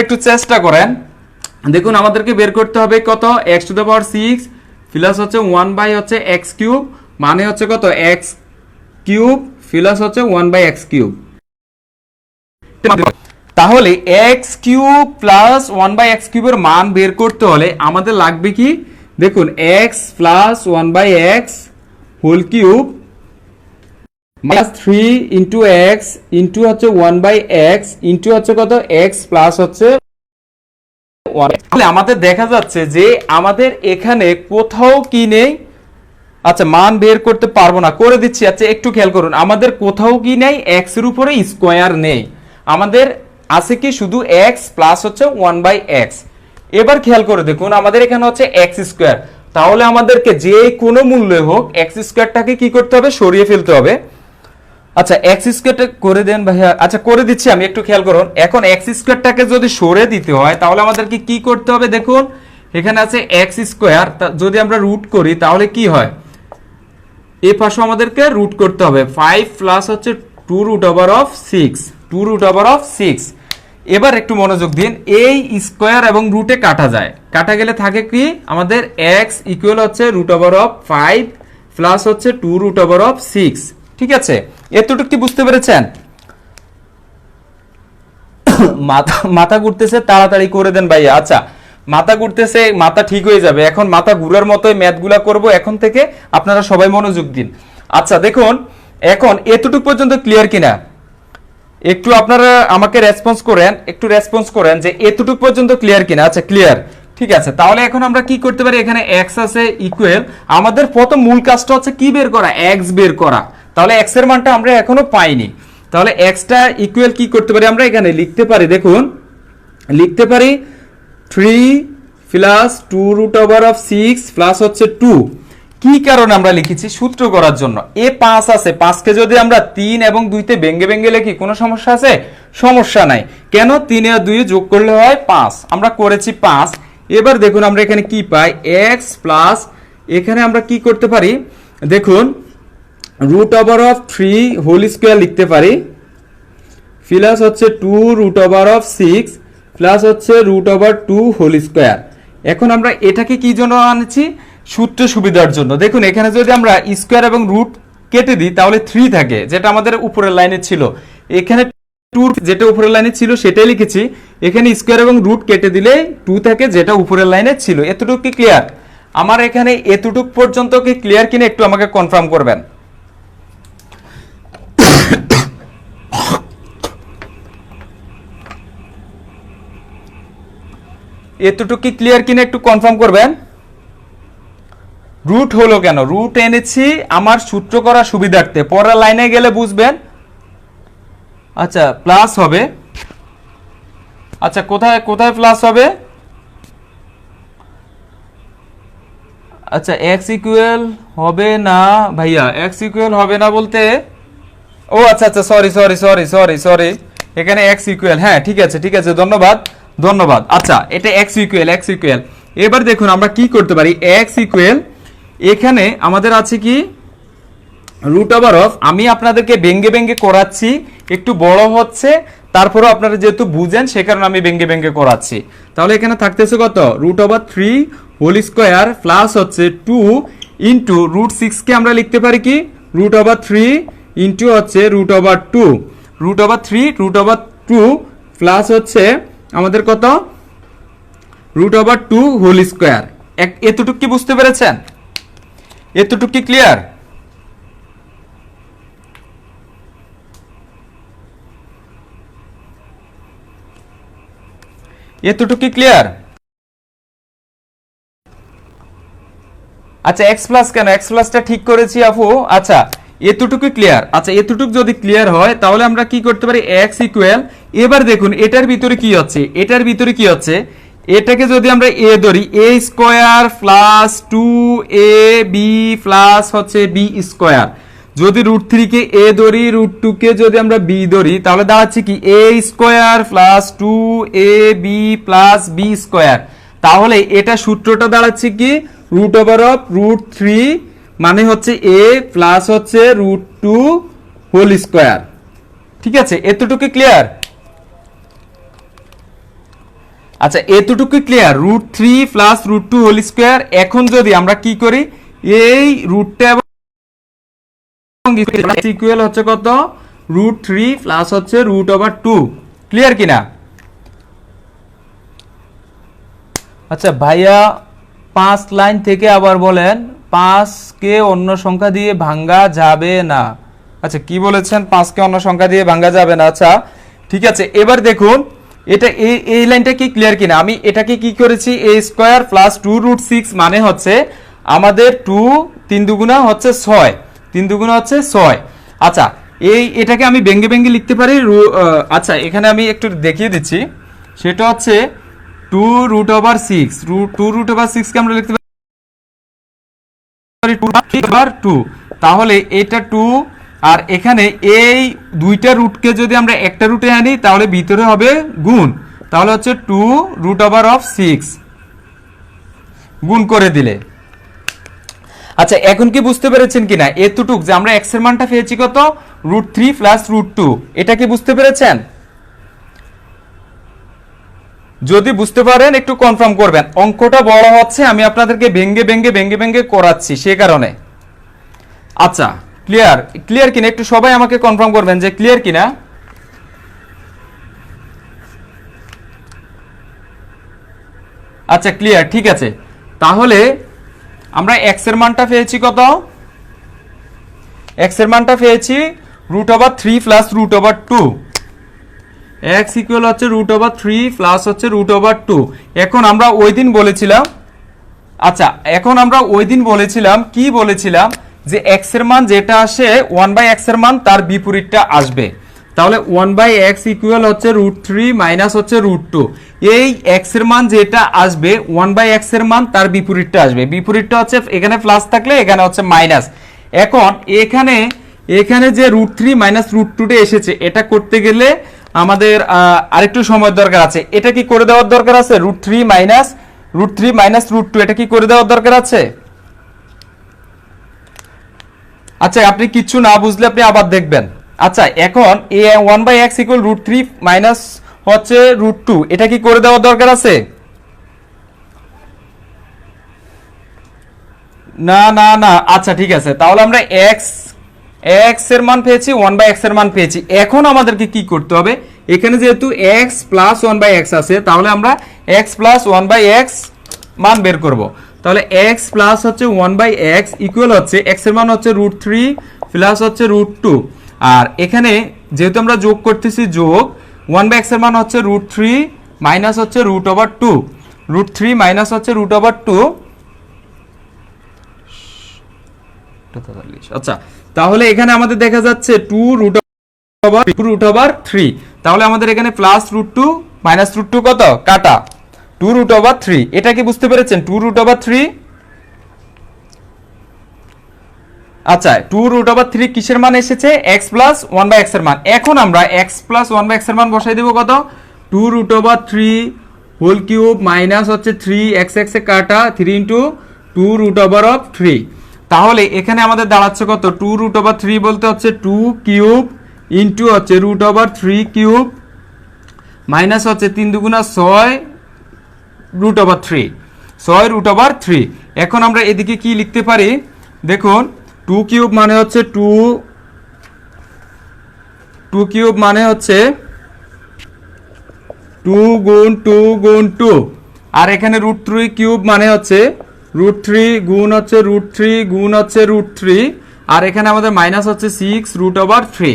একটু চেষ্টা করেন। দেখুন আমাদেরকে বের করতে হবে কত, x to the power 6 plus হচ্ছে 1 বাই হচ্ছে x কিউব, মানে হচ্ছে কত x কিউব প্লাস হচ্ছে 1 বাই x কিউব। তাহলে x cube plus 1 by x কিউবের মান বের করতে হলে আমাদের লাগবে কি, দেখুন x plus 1 by x whole cube minus 3 into x into হচ্ছে 1 বাই x ইন্টু হচ্ছে কত x প্লাস হচ্ছে 1। তাহলে আমাদের দেখা যাচ্ছে যে আমাদের এখানে কোথাও কি নেই। আচ্ছা মান বের করতে পারবো না, করে দিচ্ছি। আচ্ছা একটু খেয়াল করুন, আমাদের কোথাও কি নেই, x এর উপরে স্কোয়ার নেই, আমাদের আছে কি শুধু x প্লাস হচ্ছে 1 বাই x। এবার খেয়াল করে দেখুন আমাদের এখানে হচ্ছে x স্কোয়ার, তাহলে আমাদেরকে যে কোনো মূল্যে হোক x স্কোয়ারটাকে কি করতে হবে, সরিয়ে ফেলতে হবে। আচ্ছা x স্কোয়ারটা করে দেন ভাইয়া। আচ্ছা করে দিচ্ছি আমি, একটু খেয়াল করুন। এখন x স্কোয়ারটাকে যদি সরে দিতে হয় তাহলে আমাদেরকে কি করতে হবে, দেখুন এখানে আছে x স্কোয়ার, যদি আমরা রুট করি তাহলে কি হয়, এই পাশে আমাদেরকে রুট করতে হবে। 5 প্লাস হচ্ছে 2√6। এবার একটু মনোযোগ দিন, এই স্কোয়ার এবং রুটে কাটা যায়, কাটা গেলে থাকে কি আমাদের x ইকুয়াল হচ্ছে √5 প্লাস হচ্ছে 2√6। ঠিক আছে, এতটুকু কি বুঝতে পেরেছেন? মাথা ঘুরতেছে, তাড়াতাড়ি করে দেন ভাইয়া। আচ্ছা মাথা ঘুরতেছে, মাথা ঠিক হয়ে যাবে, এখন মাথা ঘুরার মতোই ম্যাথগুলা করব এখন থেকে, আপনারা সবাই মনোযোগ দিন। আচ্ছা দেখুন এখন এতটুকু পর্যন্ত ক্লিয়ার কিনা, একটু আপনারা আমাকে রেসপন্স করেন যে এতটুকু পর্যন্ত ক্লিয়ার কিনা। আচ্ছা ক্লিয়ার, ঠিক আছে। তাহলে এখন আমরা কি করতে পারি, এখানে x আছে ইকুয়াল, আমাদের প্রথম মূল কাজটা হচ্ছে কি বের করা, x বের করা। তাহলে x এর মানটা আমরা এখনো পাইনি, তাহলে x টা ইকুয়াল কি করতে পারি, আমরা এখানে লিখতে পারি, দেখুন লিখতে পারি 3 প্লাস 2√6 প্লাস হচ্ছে 2। কি কারণে আমরা লিখেছি, সূত্র করার জন্য। এ 5 আছে, 5 কে যদি আমরা 3 এবং 2 তে ভেঙে লিখি কোনো সমস্যা আছে? সমস্যা নাই। কেন, 3 আর 2 যোগ করলে হয় 5, আমরা করেছি 5। এবার দেখুন আমরা এখানে কি পাই, x প্লাস এখানে আমরা কি করতে পারি, দেখুন √3 হোল স্কয়ার লিখতে পারি, প্লাস হচ্ছে 2√6 প্লাস হচ্ছে √2 হোল স্কয়ার। এখন আমরা এটাকে কি জন্য আনছি, সূত্র সুবিধার জন্য। দেখুন এখানে যদি আমরা স্কয়ার এবং রুট কেটে দিই তাহলে 3 থাকে, যেটা আমাদের উপরের লাইনে ছিল। এখানে 2 যেটা উপরের লাইনে ছিল সেটাই লিখেছি, এখানে স্কয়ার এবং রুট কেটে দিলে 2 থাকে, যেটা উপরের লাইনে ছিল। এতটুকু কি ক্লিয়ার? আমার এখানে এতটুকু পর্যন্ত কি ক্লিয়ার কিনা একটু আমাকে কনফার্ম করবেন। এতটুকু কি ক্লিয়ার কিনা একটু কনফার্ম করবেন। রুট হলো কেন, রুট এনেছি আমার সূত্র করার সুবিধার্থে, পরের লাইনে গেলে বুঝবেন। আচ্ছা প্লাস হবে, আচ্ছা কোথায় কোথায় প্লাস হবে, আচ্ছা x ইকুয়াল হবে না ভাইয়া, x ইকুয়াল হবে না বলতে, ও আচ্ছা আচ্ছা সরি, এখানে x ইকুয়াল, হ্যাঁ ঠিক আছে ঠিক আছে, ধন্যবাদ ধন্যবাদ। আচ্ছা এটা x ইকুয়াল, x ইকুয়াল। এবার দেখুন আমরা কি করতে পারি, x ইকুয়াল এখানে আমাদের আছে কি রুট ওভার অফ, আমি আপনাদেরকে ভেঙ্গে ভেঙ্গে করাচ্ছি, একটু বড় হচ্ছে, তারপরেও আপনারা যেহেতু বুঝেন সে কারণে আমি ভেঙ্গে ভেঙ্গে করাচ্ছি। তাহলে এখানে থাকতেছে কত, root over 3 whole square plus হচ্ছে 2 ইন্টু রুট 6 কে আমরা লিখতে পারি কি রুট ওভার 3 ইন্টু হচ্ছে root over 2, root over 3 root over 2 plus হচ্ছে আমাদের কত রুট ওভার 2 হোল স্কোয়ার। এতটুকু কি বুঝতে পেরেছেন, এতটুকু কি ক্লিয়ার? এতটুকু কি ক্লিয়ার? আচ্ছা এক্স প্লাস কেন, এক্স প্লাসটা ঠিক করেছি আপু। আচ্ছা এতটুকু ক্লিয়ার। আচ্ছা এতটুকু যদি ক্লিয়ার হয় তাহলে আমরা কি করতে পারি, এক্স ইকুয়াল, এবার দেখুন এটার ভিতরে কি হচ্ছে, এটার ভিতরে কি হচ্ছে, এটাকে যদি আমরা এ ধরি, এ square plus 2 A B plus হচ্ছে বি স্কোয়ার, যদি রুট 3 কে এ ধরি, রুট 2 কে যদি আমরা বি ধরি, তাহলে দাঁড়াচ্ছে কি এ square plus 2 A B plus B square. তাহলে এটা সূত্রটা দাঁড়াচ্ছে কি রুট ওভার অফ রুট 3 মানে হচ্ছে এ প্লাস হচ্ছে রুট 2 হোল স্কোয়ার। ঠিক আছে, এতটুকু ক্লিয়ার? আচ্ছা এতটুকু clear, root 3 plus root 2 whole square. এখন যদি আমরা কি করি, এই রুটটা এবং ইকুয়াল হচ্ছে কত, রুট 3 প্লাস হচ্ছে রুট ওভার 2, ক্লিয়ার কিনা? আচ্ছা ভাইয়া 5 লাইন থেকে আবার বলেন, 5 কে অন্য সংখ্যা দিয়ে ভাঙা যাবে না। আচ্ছা কি বলেছেন, 5 কে অন্য সংখ্যা দিয়ে ভাঙা যাবে না। আচ্ছা ঠিক আছে, এবার দেখুন এটা এই লাইনটা কি ক্লিয়ার কিনা। আমি এটাকে কি করেছি, a স্কয়ার প্লাস 2 রুট 6 মানে হচ্ছে আমাদের 2 3 দুগুণা হচ্ছে 6, 3 দুগুণা হচ্ছে 6। আচ্ছা এটাকে আমি ভেঙ্গে ভেঙ্গে লিখতে পারি। আচ্ছা এখানে আমি একটু দেখিয়ে দিচ্ছি, সেটা হচ্ছে 2 রুট ওভার 6, 2 রুট ওভার 6 কে আমরা লিখতে পারি 2 ওভার 2। তাহলে এটা 2 আর এখানে এই দুইটা রুটকে যদি আমরা একটা রুটে আনি তাহলে ভিতরে হবে গুণ, তাহলে হচ্ছে 2 রুট ওভার অফ 6 গুণ করে দিলে। আচ্ছা এখন কি বুঝতে পেরেছেন কিনা এতটুক যে আমরা x এর মানটা পেয়েছি কত, রুট 3 প্লাস রুট 2, এটা কি বুঝতে পেরেছেন? যদি বুঝতে পারেন একটু কনফার্ম করবেন, অঙ্কটা বড় হচ্ছে, আমি আপনাদেরকে ভেঙ্গে ভেঙ্গে ভেঙ্গে ভেঙ্গে করাচ্ছি সে কারণে। আচ্ছা ক্লিয়ার, ক্লিয়ার কিনা একটু সবাই আমাকে কনফার্ম করবেন যে ক্লিয়ার কিনা। আচ্ছা ক্লিয়ার, ঠিক আছে। তাহলে আমরা x এর মানটা পেয়েছি কত, x এর মানটা পেয়েছি root over 3 plus root over 2, x equal হচ্ছে রুট ওভার 3 প্লাস হচ্ছে রুট ওভার 2। এখন আমরা ওই দিন বলেছিলাম, আচ্ছা এখন আমরা ওই দিন বলেছিলাম কি বলেছিলাম, যে x এর মান যেটা আসে 1/x এর মান তার বিপরীতটা আসবে। তাহলে 1/x ইকুয়াল হচ্ছে রুট 3 মাইনাস হচ্ছে রুট 2। এই x এর মান যেটা আসবে 1/x এর মান তার বিপরীতটা আসবে, বিপরীতটা হচ্ছে এখানে প্লাস থাকলে এখানে হচ্ছে মাইনাস। এখন এখানে যে রুট 3 মাইনাস রুট 2 এসেছে, এটা করতে গেলে আমাদের আরেকটু সময় দরকার আছে। এটা কি করে দেওয়ার দরকার আছে, রুট 3 মাইনাস রুট 2 এটা কি করে দেওয়ার দরকার আছে? আচ্ছা আপনি কিচ্ছু না বুঝলে আপনি আবার দেখবেন। আচ্ছা এখন a 1/x equal root 3 minus হচ্ছে রুট 2, এটা কি করে দেওয়ার দরকার আছে? না না না, আচ্ছা ঠিক আছে। তাহলে আমরা x এর মান পেয়েছি, 1/x এর মান পেয়েছি। এখন আমাদেরকে কি করতে হবে, এখানে যেহেতু x প্লাস 1/x আছে, তাহলে আমরা x প্লাস 1/x মান বের করব। তাহলে x প্লাস হচ্ছে 1/x ইকুয়াল হচ্ছে x এর মান হচ্ছে রুট 3 প্লাস হচ্ছে রুট 2, আর এখানে যেহেতু আমরা যোগ করতেছি যোগ, 1/x এর মান হচ্ছে রুট 3 মাইনাস হচ্ছে রুট ওভার 2, রুট 3 মাইনাস হচ্ছে রুট ওভার 2। আচ্ছা তাহলে এখানে আমাদের দেখা যাচ্ছে 2 রুট ওভার 3, তাহলে আমাদের এখানে প্লাস রুট 2 মাইনাস রুট 2 কত কাটা 2 রুট ওভার 3। এটা কি বুঝতে পেরেছেন, 2 রুট ওভার 3। আচ্ছা 2√3 কিসের মান এসেছে x প্লাস 1/x এর মান। এখন আমরা x প্লাস 1/x এর মান বসাই দেব কত 2√3 হোল কিউব মাইনাস হচ্ছে 3x x এ কাটা 3 ইনটু 2√3। তাহলে এখানে আমাদের দাঁড়াচ্ছে কত 2√3 বলতে হচ্ছে 2 কিউব ইনটু হচ্ছে √3 কিউব মাইনাস হচ্ছে 3 দুগুণা 6 √3 6 √3। এখন আমরা এদিকে কি লিখতে পারি দেখুন 2 কিউব মানে হচ্ছে 2 কিউব মানে হচ্ছে 2 গুণ 2 গুণ 2 আর এখানে √3 কিউব মানে হচ্ছে √3 গুণ হচ্ছে √3 গুণ হচ্ছে √3 আর এখানে আমাদের মাইনাস হচ্ছে 6 √3।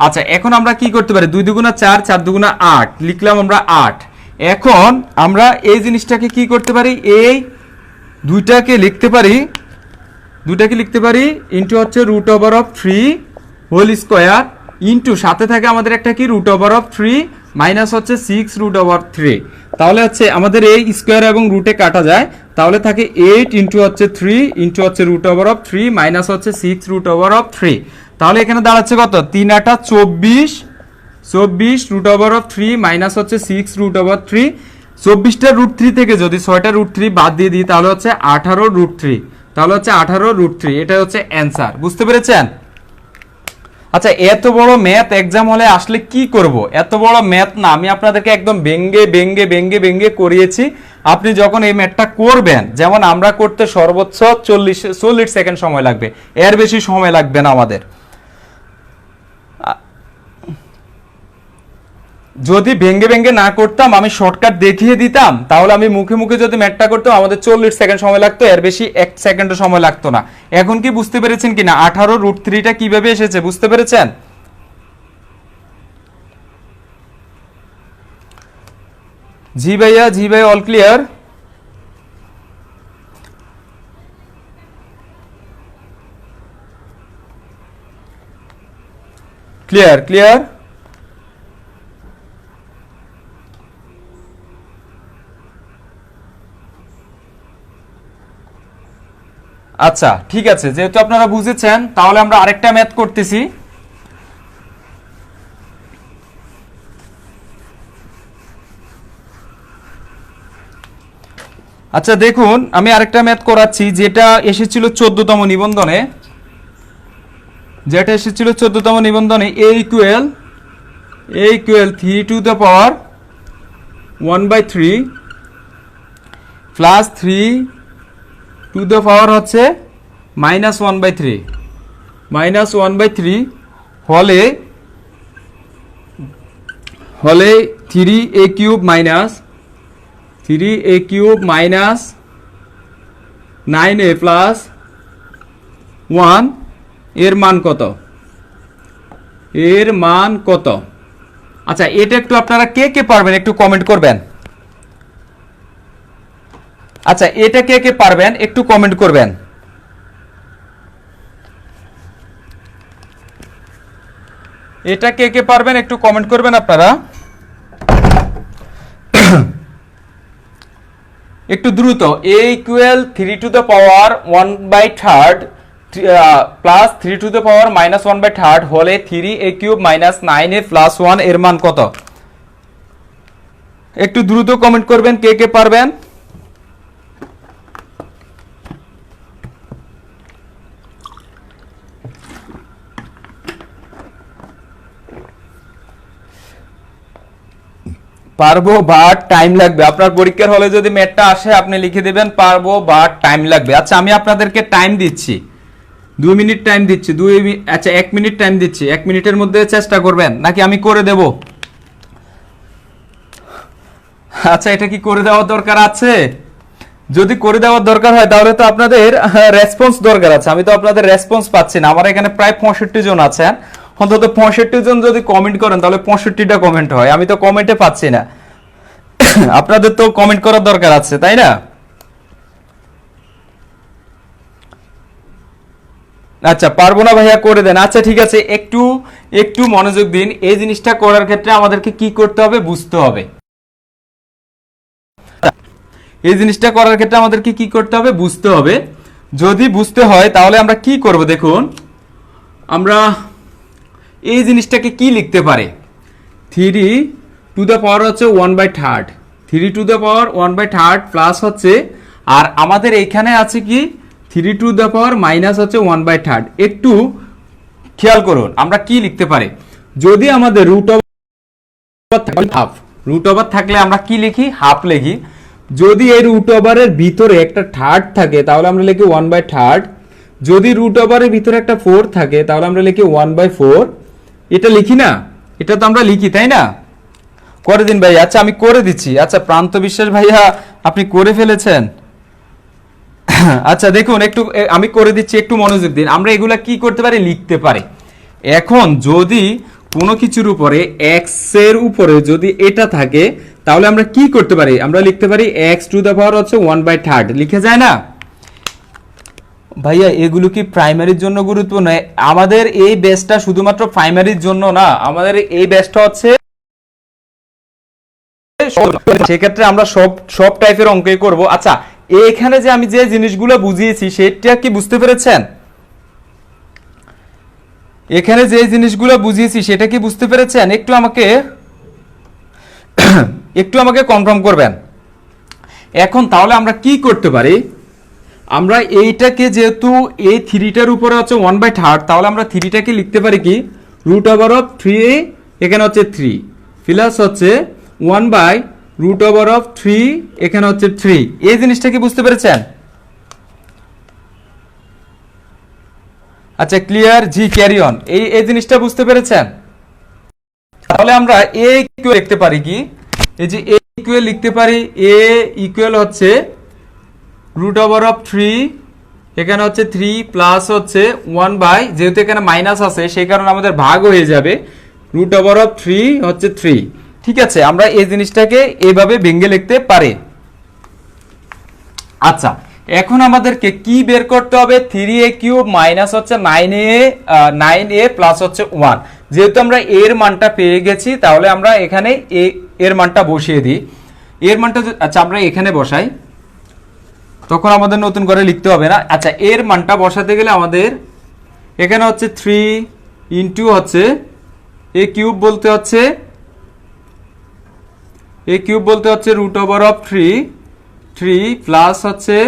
আচ্ছা এখন আমরা কি করতে পারি 2 দুগুণা 4 4 দুগুণা 8 লিখলাম আমরা 8। এখন আমরা এই জিনিসটাকে কি করতে পারি এই দুইটাকে লিখতে পারি ইনটু হচ্ছে √3 হোল স্কয়ার ইনটু সাথে থাকে আমাদের একটা কি √3 মাইনাস হচ্ছে 6 √3। তাহলে হচ্ছে আমাদের এই স্কয়ার এবং রুটে কাটা যায় তাহলে থাকে 8 ইনটু হচ্ছে 3 ইনটু হচ্ছে √3 মাইনাস হচ্ছে 6 √3। তাহলে এখানে দাঁড়াচ্ছে কত 3 8 24 √3 মাইনাস হচ্ছে 6 √3। 24টা √3 থেকে যদি 6টা √3 বাদ দিয়ে দিই তাহলে হচ্ছে 18 √3। তাহলে হচ্ছে 18 √3 এটা হচ্ছে অ্যান্সার। বুঝতে পেরেছেন? আচ্ছা এত বড় ম্যাথ এক্সাম হলে আসলে কি করব এত বড় ম্যাথ না আমি আপনাদেরকে একদম ভেঙ্গে করিয়েছি। আপনি যখন এই ম্যাথটা করবেন যেমন আমরা করতে সর্বোচ্চ 40 সেকেন্ড সময় লাগবে, এর বেশি সময় লাগবে না আমাদের। যদি ভেঙ্গে না করতাম আমি শর্টকাট দেখিয়ে দিতাম তাহলে আমি মুখে মুখে যদি ম্যাথটা করতাম আমাদের 40 সেকেন্ড সময় লাগতো, এর বেশি 1 সেকেন্ডও সময় লাগতো না। এখন কি বুঝতে পেরেছেন কিনা 18 √3টা কিভাবে এসেছে বুঝতে পেরেছেন? জি ভাইয়া অল ক্লিয়ার? ক্লিয়ার আচ্ছা ঠিক আছে, যেহেতু আপনারা বুঝেছেন তাহলে আমরা আরেকটা ম্যাথ করতেছি। আচ্ছা দেখুন আমি আরেকটা ম্যাথ করাচ্ছি যেটা এসেছিল 14তম নিবন্ধনে। a ইকুয়াল 3/3 প্লাস 3 হচ্ছে -1/3 হলে 3a cube minus 9a plus 1 এর মান কত? আচ্ছা এটা একটু আপনারা কে পারবেন একটু কমেন্ট করবেন। আচ্ছা এটা কে পারবেন একটু কমেন্ট করবেন। এটা কে পারবেন একটু কমেন্ট করবেন আপনারা একটু দ্রুত। a ইকুয়াল 3⁻1/3 প্লাস 3⁻−1/3 হলে 3a cube minus 9a plus 1 এর মান কত? একটু দ্রুত কমেন্ট করবেন কে পারবেন। পারবো বাট টাইম লাগবে। আপনার পরীক্ষার হলে যদি ম্যাথটা আসে আপনি লিখে দেবেন পারবো বাট টাইম লাগবে। আচ্ছা আমি আপনাদেরকে টাইম দিচ্ছি 2 মিনিট টাইম দিচ্ছি, 1 মিনিট টাইম দিচ্ছি। 1 মিনিটের মধ্যে চেষ্টা করবেন নাকি আমি করে দেব? আচ্ছা এটা কি করে দেওয়ার দরকার আছে? যদি করে দেওয়ার দরকার হয় তাহলে তো আপনাদের রেসপন্স দরকার আছে। আমি তো আপনাদের রেসপন্স পাচ্ছি না। আমার এখানে প্রায় 65 জন আছেন, অন্তত 65 জন যদি কমেন্ট করেন তাহলে 65টা কমেন্ট হয়। আমি তো কমেন্টে পাচ্ছি না। আপনাদের তো কমেন্ট করার দরকার আছে তাই না? আচ্ছা পারবো না ভাইয়া করে দেন। আচ্ছা ঠিক আছে একটু মনোযোগ দিন। এই জিনিসটা করার ক্ষেত্রে আমাদেরকে কি করতে হবে বুঝতে হবে। যদি বুঝতে হয় তাহলে আমরা কি করব দেখুন, আমরা এই জিনিসটাকে কি লিখতে পারে, 3 হচ্ছে 1/3, 3 প্লাস হচ্ছে, আর আমাদের এইখানে আছে কি 3 মাইনাস হচ্ছে 1/3। একটু খেয়াল করুন আমরা কি লিখতে পারি, যদি আমাদের রুট ওভার থাকলে আমরা কি লিখি, হাফ লিখি। যদি এই রুট ওভারের ভিতরে একটা থার্ড থাকে তাহলে আমরা লিখি 1/3। যদি রুট ওভারের ভিতরে একটা 4 থাকে তাহলে আমরা লিখি 1/4। এটা লিখি না, এটা তো আমরা লিখি তাই না, করে দিন ভাই। আচ্ছা আমি করে দিচ্ছি। আচ্ছা প্রান্ত বিশ্বাস ভাইয়া আপনি করে ফেলেছেন। আচ্ছা দেখুন একটু আমি করে দিচ্ছি, একটু মনোযোগ দিন। আমরা এগুলা কি করতে পারি, লিখতে পারি। এখন যদি কোনো কিছুর উপরে x এর উপরে যদি এটা থাকে তাহলে আমরা কি করতে পারি, আমরা লিখতে পারি x⁻ হচ্ছে 1/3, লিখে যায় না ভাইয়া? এগুলো কি প্রাইমারির জন্য গুরুত্বপূর্ণ? আমাদের এই বেসটা শুধুমাত্র প্রাইমারির জন্য না, আমাদের এই বেসটা হচ্ছে, সেক্ষেত্রে আমরা সব টাইপের অঙ্কই করব। আচ্ছা এখানে যে আমি যে জিনিসগুলো বুঝিয়েছি সেটা কি বুঝতে পেরেছেন? এখানে যে জিনিসগুলো বুঝিয়েছি সেটা কি বুঝতে পেরেছেন? একটু আমাকে কনফার্ম করবেন। এখন তাহলে আমরা কি করতে পারি, আমরা এইটাকে যেহেতু এই 3টার উপরে হচ্ছে 1/3, তাহলে আমরা 3টাকে লিখতে পারি কি √3, এখানে হচ্ছে 3 প্লাস হচ্ছে 1/√3, এখানে হচ্ছে 3। এই জিনিসটা কি বুঝতে পেরেছেন? আচ্ছা ক্লিয়ার, জি ক্যারি অন। এই জিনিসটা বুঝতে পেরেছেন? তাহলে আমরা a ইকুয়াল লিখতে পারি কি, এই যে a ইকুয়াল লিখতে পারি, a ইকুয়াল হচ্ছে √3, এখানে হচ্ছে 3 প্লাস হচ্ছে 1 যেহেতু এখানে মাইনাস আছে সেই কারণে আমাদের ভাগ হয়ে যাবে, √3 হচ্ছে 3। ঠিক আছে, আমরা এই জিনিসটাকে এইভাবে ভেঙে লিখতে পারি। আচ্ছা এখন আমাদেরকে কি বের করতে হবে, 3a³ মাইনাস হচ্ছে 9a প্লাস হচ্ছে 1। যেহেতু আমরা এর মানটা পেয়ে গেছি তাহলে আমরা এখানে এর মানটা বসিয়ে দিই। এর মানটা আচ্ছা আমরা এখানে বসাই, তখন আমাদের নতুন করে লিখতে হবে না। আচ্ছা এর মানটা বসাতে গেলে আমাদের এখানে হচ্ছে 3 ইন্টু হচ্ছে a³ বলতে হচ্ছে √3 প্লাস হচ্ছে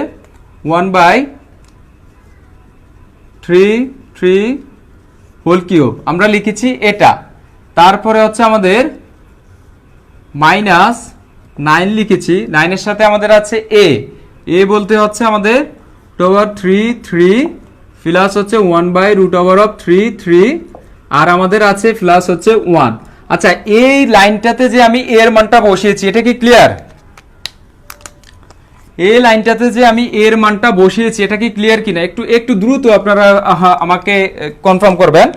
1/3 হোল কিউব, আমরা লিখেছি এটা। তারপরে হচ্ছে আমাদের মাইনাস 9 লিখেছি, 9 এর সাথে আমাদের আছে a বলতে হচ্ছে আমাদের √3 প্লাস হচ্ছে 1/√3, আর আমাদের আছে প্লাস হচ্ছে 1। আচ্ছা এই লাইনটাতে যে আমি এর মানটা বসিয়েছি এটা কি ক্লিয়ার? এই লাইনটাতে যে আমি এর মানটা বসিয়েছি এটা কি ক্লিয়ার কিনা, একটু দ্রুত আপনারা আমাকে কনফার্ম করবেন।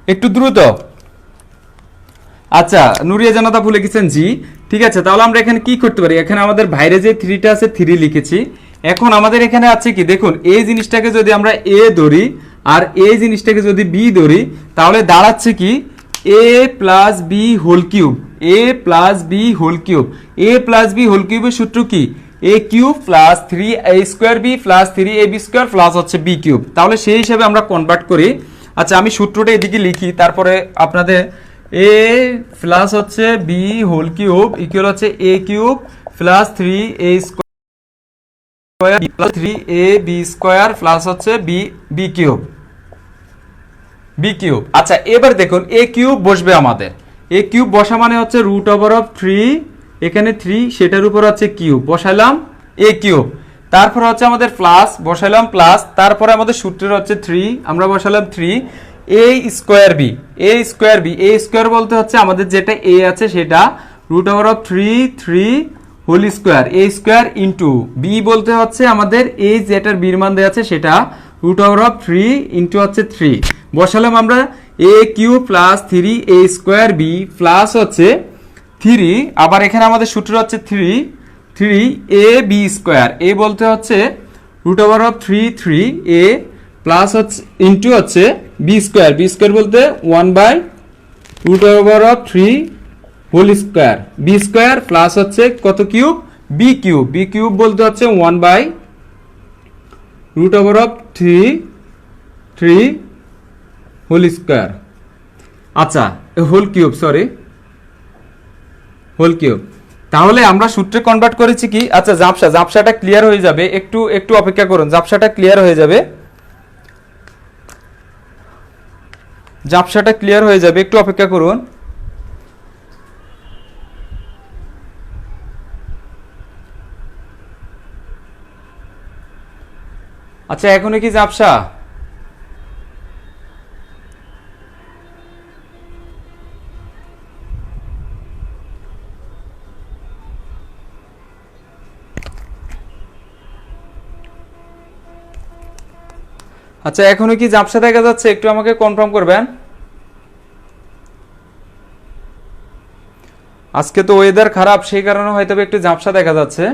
একটু দ্রুত। আচ্ছা নুরিয়া জানাতা ভুলে গেছেন, জি ঠিক আছে। তাহলে আমরা এখানে কি করতে পারি, এখানে আমাদের বাইরে যে 3টা আছে 3 লিখেছি। এখন আমাদের এখানে আছে কি দেখুন, এই জিনিসটাকে যদি আমরা a ধরি আর এই জিনিসটাকে যদি b ধরি তাহলে দাঁড়াচ্ছে কি a plus B whole cube, a plus B whole cube. a plus B whole কিউবের সূত্র কি, a³ plus 3a² b plus 3ab² plus হচ্ছে b³। তাহলে সেই হিসাবে আমরা কনভার্ট করি। আচ্ছা আমি সূত্রটা এদিকে লিখি, তারপরে আপনাদের a প্লাস হচ্ছে b হোল কিউব ইকুয়াল হচ্ছে a³ plus 3a² plus 3ab² plus হচ্ছে b³ আচ্ছা এবার দেখুন a³ বসবে আমাদের, a³ বসা মানে হচ্ছে √3, এখানে 3 সেটার উপর হচ্ছে কিউব, বসাইলাম a³। তারপর হচ্ছে আমাদের প্লাস বসাইলাম প্লাস, তারপরে আমাদের সূত্রের হচ্ছে 3, আমরা বসালাম 3a² a² বলতে হচ্ছে আমাদের যেটা a আছে সেটা √3 whole square, a² into b বলতে হচ্ছে আমাদের এই যেটার বীর মান দেওয়া আছে সেটা √3 ইন্টু হচ্ছে 3, বসালাম আমরা a³ plus 3a² b plus হচ্ছে 3, আবার এখানে আমাদের সূত্র হচ্ছে 3ab² a বলতে হচ্ছে √3 a প্লাস হচ্ছে ইন্টু হচ্ছে b² বলতে 1/√3 হোল স্কোয়ার, b² প্লাস হচ্ছে কত কিউব বি কিউব বলতে হচ্ছে 1/√3 হোল স্কয়ার। আচ্ছা, whole cube, sorry, whole cube. তাহলে আমরা সূত্রে কনভার্ট করেছি কি, আচ্ছা জাবসাটা ক্লিয়ার হয়ে যাবে, একটু একটু অপেক্ষা করুন, জাবসাটা ক্লিয়ার হয়ে যাবে, জাবসাটা ক্লিয়ার হয়ে যাবে, একটু অপেক্ষা করুন। আচ্ছা, এখনো কি জাবসা? আচ্ছা, এখনো কি জাবসা দেখা যাচ্ছে? একটু আমাকে কনফার্ম করবেন। আজকে তো ওয়েদার খারাপ, সেই কারণে হয়তো একটু জাবসা দেখা যাচ্ছে।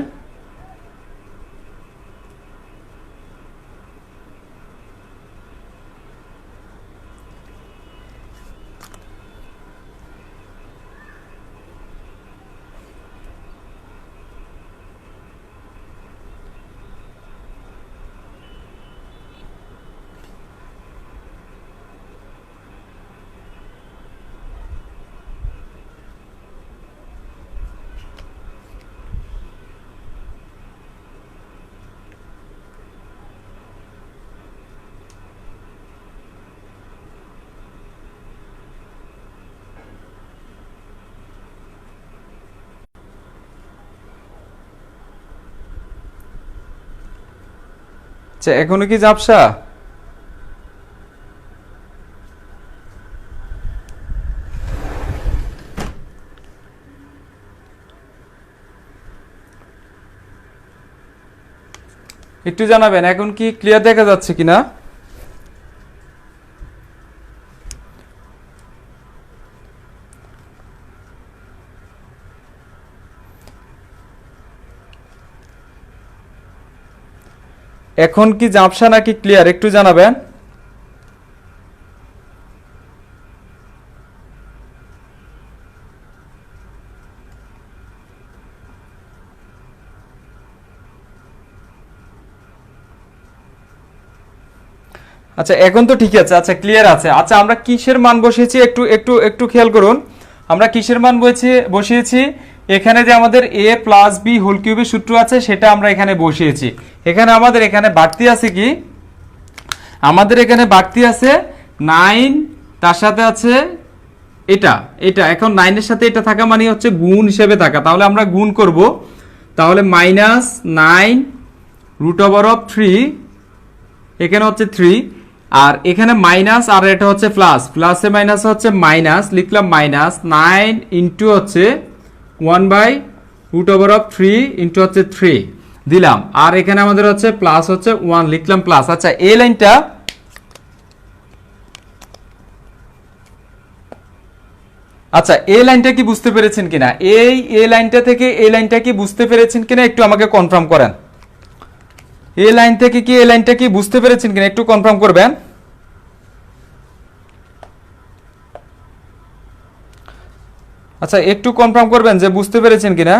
আচ্ছা, এখনো কি জাবসা? একটু জানাবেন এখন কি ক্লিয়ার দেখা যাচ্ছে কিনা। এখন কি জাবসা নাকি ক্লিয়ার, একটু জানাবেন। আচ্ছা, এখন তো ঠিক আছে, আচ্ছা ক্লিয়ার আছে। আচ্ছা, আমরা কিসের মান বসিয়েছি একটু একটু একটু খেয়াল করুন। আমরা কিসের মান বসিয়েছি, এখানে যে আমাদের a প্লাস বি হোল কিউবের সূত্র আছে সেটা আমরা এখানে বসিয়েছি। এখানে আমাদের এখানে বাড়তি আছে কি, আমাদের এখানে বাড়তি আছে 9, তার সাথে আছে এটা এটা। এখন 9 এর সাথে এটা থাকা মানে হচ্ছে গুণ হিসেবে থাকা, তাহলে আমরা গুণ করব। তাহলে -9√3, এখানে হচ্ছে 3, আর এখানে মাইনাস, আর এটা হচ্ছে প্লাস, প্লাসে মাইনাস হচ্ছে মাইনাস, লিখলাম -9 ইন্টু হচ্ছে 1/√3 ইন্টু হচ্ছে 3 দিলাম, আর এখানে আমাদের হচ্ছে প্লাস হচ্ছে 1, লিখলাম প্লাস। আচ্ছা, এই লাইনটা, আচ্ছা এই লাইনটা কি বুঝতে পেরেছেন কিনা, এই লাইনটা থেকে এই লাইনটা কি বুঝতে পেরেছেন কিনা একটু আমাকে কনফার্ম করেন। এই লাইন থেকে কি এই লাইনটা কি বুঝতে পেরেছেন কিনা একটু কনফার্ম করবেন। আচ্ছা, একটু কনফার্ম করবেন যে বুঝতে পেরেছেন কিনা।